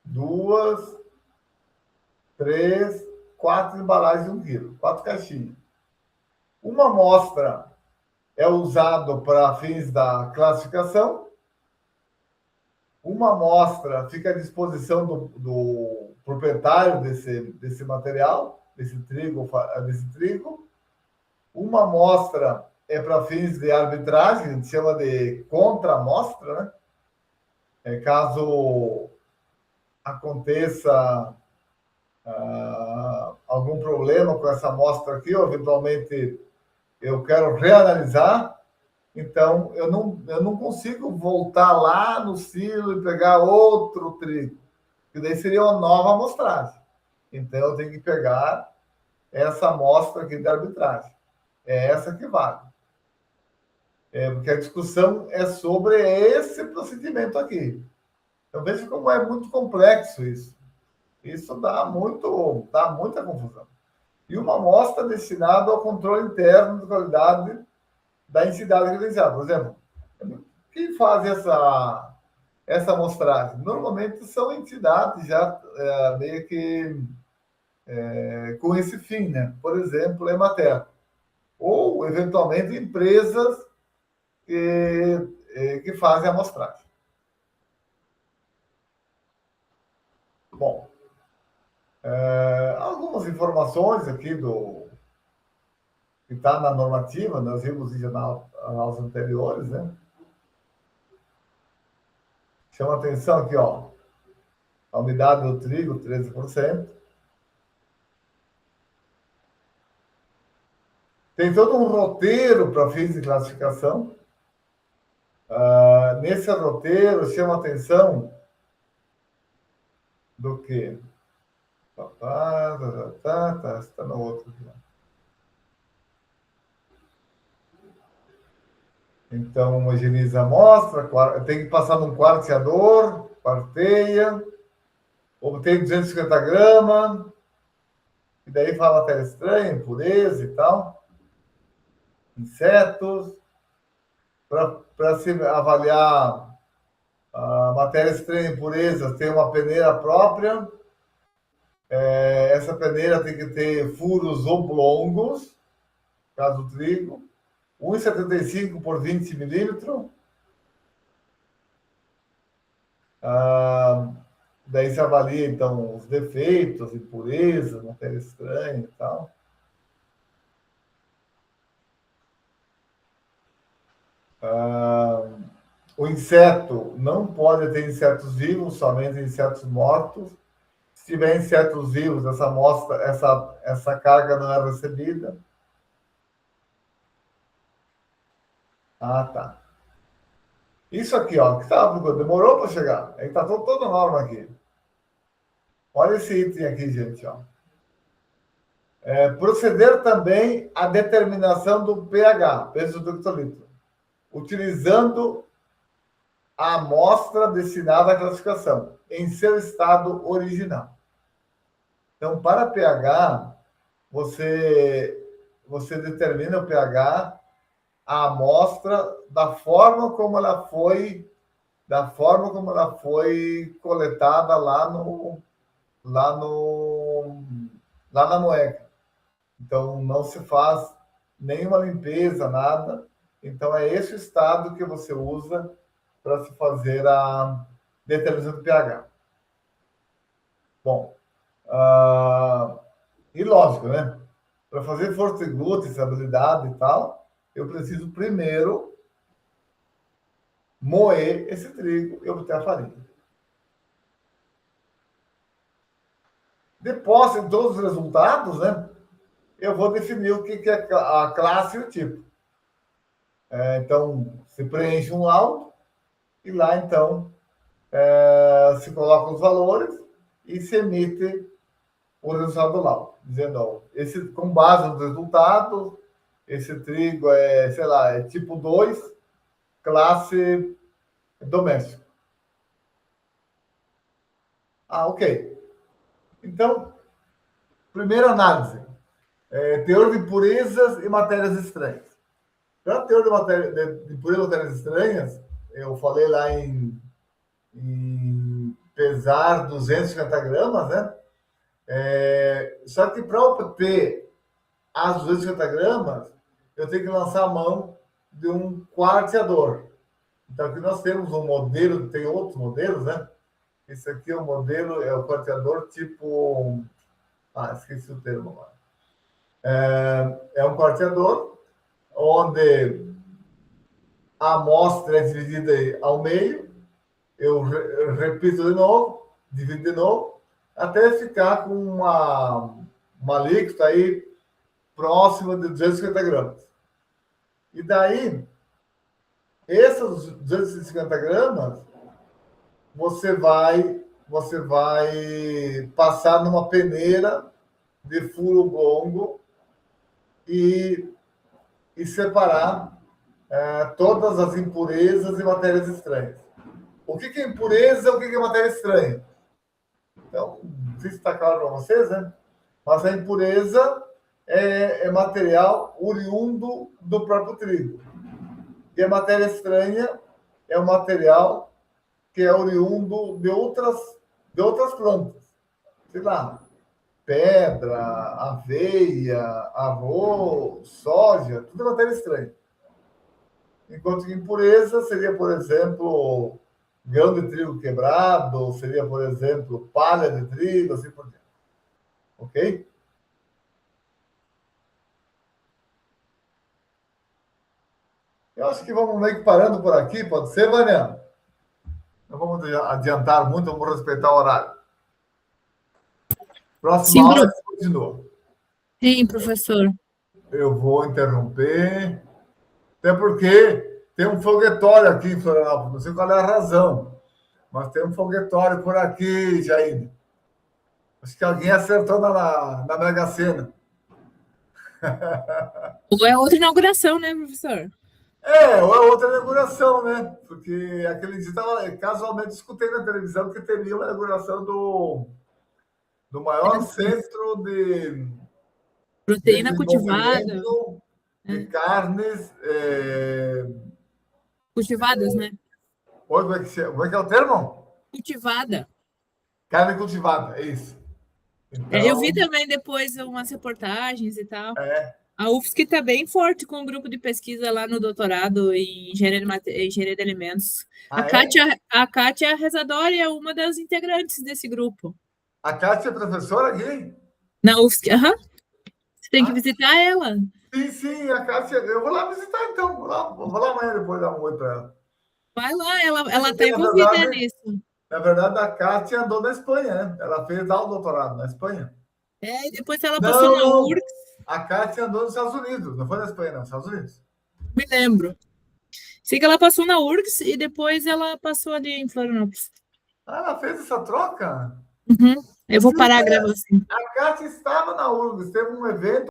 2, 3, 4 embalagens de 1 quilo. 4 caixinhas. Uma amostra é usado para fins da classificação. Uma amostra fica à disposição do proprietário desse material, desse trigo. Uma amostra é para fins de arbitragem, a gente chama de contra-amostra, né? Caso aconteça algum problema com essa amostra aqui, ou eventualmente eu quero reanalisar, então eu não consigo voltar lá no silo e pegar outro trigo, que daí seria uma nova amostragem. Então eu tenho que pegar essa amostra aqui de arbitragem. É essa que vale. Porque a discussão é sobre esse procedimento aqui. Então veja como é muito complexo isso. Isso dá muita confusão. E uma amostra destinada ao controle interno de qualidade da entidade credenciada. Por exemplo, quem faz essa amostragem? Normalmente são entidades já meio que com esse fim, né? Por exemplo, Emater. Ou, eventualmente, empresas que fazem a amostragem. Bom, algumas informações aqui que está na normativa, nós vimos já nas aulas anteriores, né? Chama atenção aqui, ó. A umidade do trigo, 13%. Tem todo um roteiro para fins de classificação. Nesse roteiro, chama atenção do quê? Está no outro aqui. Então, homogeneiza a amostra, tem que passar num quarteador, quarteia, obtém 250 gramas, e daí fala matéria estranha, impureza e tal, insetos, para se avaliar a matéria estranha e impureza, tem uma peneira própria. Essa peneira tem que ter furos oblongos, caso do trigo, 1,75 por 20 milímetros. Daí se avalia, então, os defeitos, impurezas, matéria estranha e tal. O inseto não pode ter insetos vivos, somente insetos mortos. Se tiver insetos vivos, essa amostra, essa carga não é recebida. Ah, tá. Isso aqui, ó, que demorou para chegar. Aí tá toda norma aqui. Olha esse item aqui, gente, ó. Proceder também à determinação do pH, peso do hectolitro, utilizando a amostra destinada à classificação em seu estado original. Então, para pH, você determina o pH, a amostra da forma como ela foi coletada lá na moeca. Então, não se faz nenhuma limpeza, nada. Então, é esse estado que você usa para se fazer a determinação do pH. Bom, e lógico, né? Para fazer força de glúten, estabilidade e tal, eu preciso primeiro moer esse trigo e obter a farinha. Depois de todos os resultados, né? Eu vou definir o que é a classe e o tipo. Então, se preenche um laudo e lá, então, se coloca os valores e se emite o resultado do laudo, dizendo, ó, com base nos resultados, esse trigo sei lá, é tipo 2, classe doméstico. Ah, ok. Então, primeira análise. Teor de impurezas e matérias estranhas. Para teor de impurezas e matérias estranhas, eu falei lá em pesar 250 gramas, né? Só que para obter as 250 gramas, eu tenho que lançar a mão de um quarteador. Então, aqui nós temos um modelo, tem outros modelos, né? Esse aqui é o modelo, é o quarteador tipo... esqueci o termo agora. É um quarteador onde a amostra é dividida ao meio, eu repito de novo, divido de novo, até ficar com uma alíquota aí próxima de 250 gramas. E daí, essas 250 gramas, você vai passar numa peneira de furo longo e separar todas as impurezas e matérias estranhas. O que é impureza e o que é matéria estranha? Então, não sei se está claro para vocês, né? Mas a impureza é material oriundo do próprio trigo. E a matéria estranha é o material que é oriundo de outras plantas. Sei lá, pedra, aveia, arroz, soja, tudo é matéria estranha. Enquanto que impureza seria, por exemplo, grão de trigo quebrado, seria, por exemplo, palha de trigo, assim por diante. Ok? Eu acho que vamos meio que parando por aqui, pode ser, Mariana? Não vamos adiantar muito, vamos respeitar o horário. Próxima aula, a gente continua. Sim, professor. Eu vou interromper, até porque tem um foguetório aqui em Florianópolis, não sei qual é a razão, mas tem um foguetório por aqui, Jair. Acho que alguém acertou na Mega Sena. Ou é outra inauguração, né, professor? Ou é outra inauguração, né? Porque aquele dia casualmente escutei na televisão que teria uma inauguração do maior centro de proteína cultivada. De carnes. Cultivadas, né? Oi, como é que é o termo? Cultivada. Carne cultivada, é isso. Então, Eu vi também depois umas reportagens e tal. A UFSC está bem forte com o grupo de pesquisa lá no doutorado em engenharia de alimentos. A Kátia Rezadori é uma das integrantes desse grupo. A Kátia é professora aqui? Na UFSC, Você tem que visitar ela. Sim, a Kátia, eu vou lá visitar então, vou lá amanhã depois dar um oi para ela. Vai lá, ela Porque, tá na envolvida verdade, nisso. Na verdade, a Kátia andou na Espanha, né? Ela fez lá o doutorado na Espanha. E depois ela passou na Não, URGS, a Kátia andou nos Estados Unidos, não foi na Espanha, não, nos Estados Unidos. me lembro. Sei que ela passou na URGS e depois ela passou ali em Florianópolis. Ela fez essa troca? Uhum. Eu vou parar a gravação. A Kátia estava na URGS, teve um evento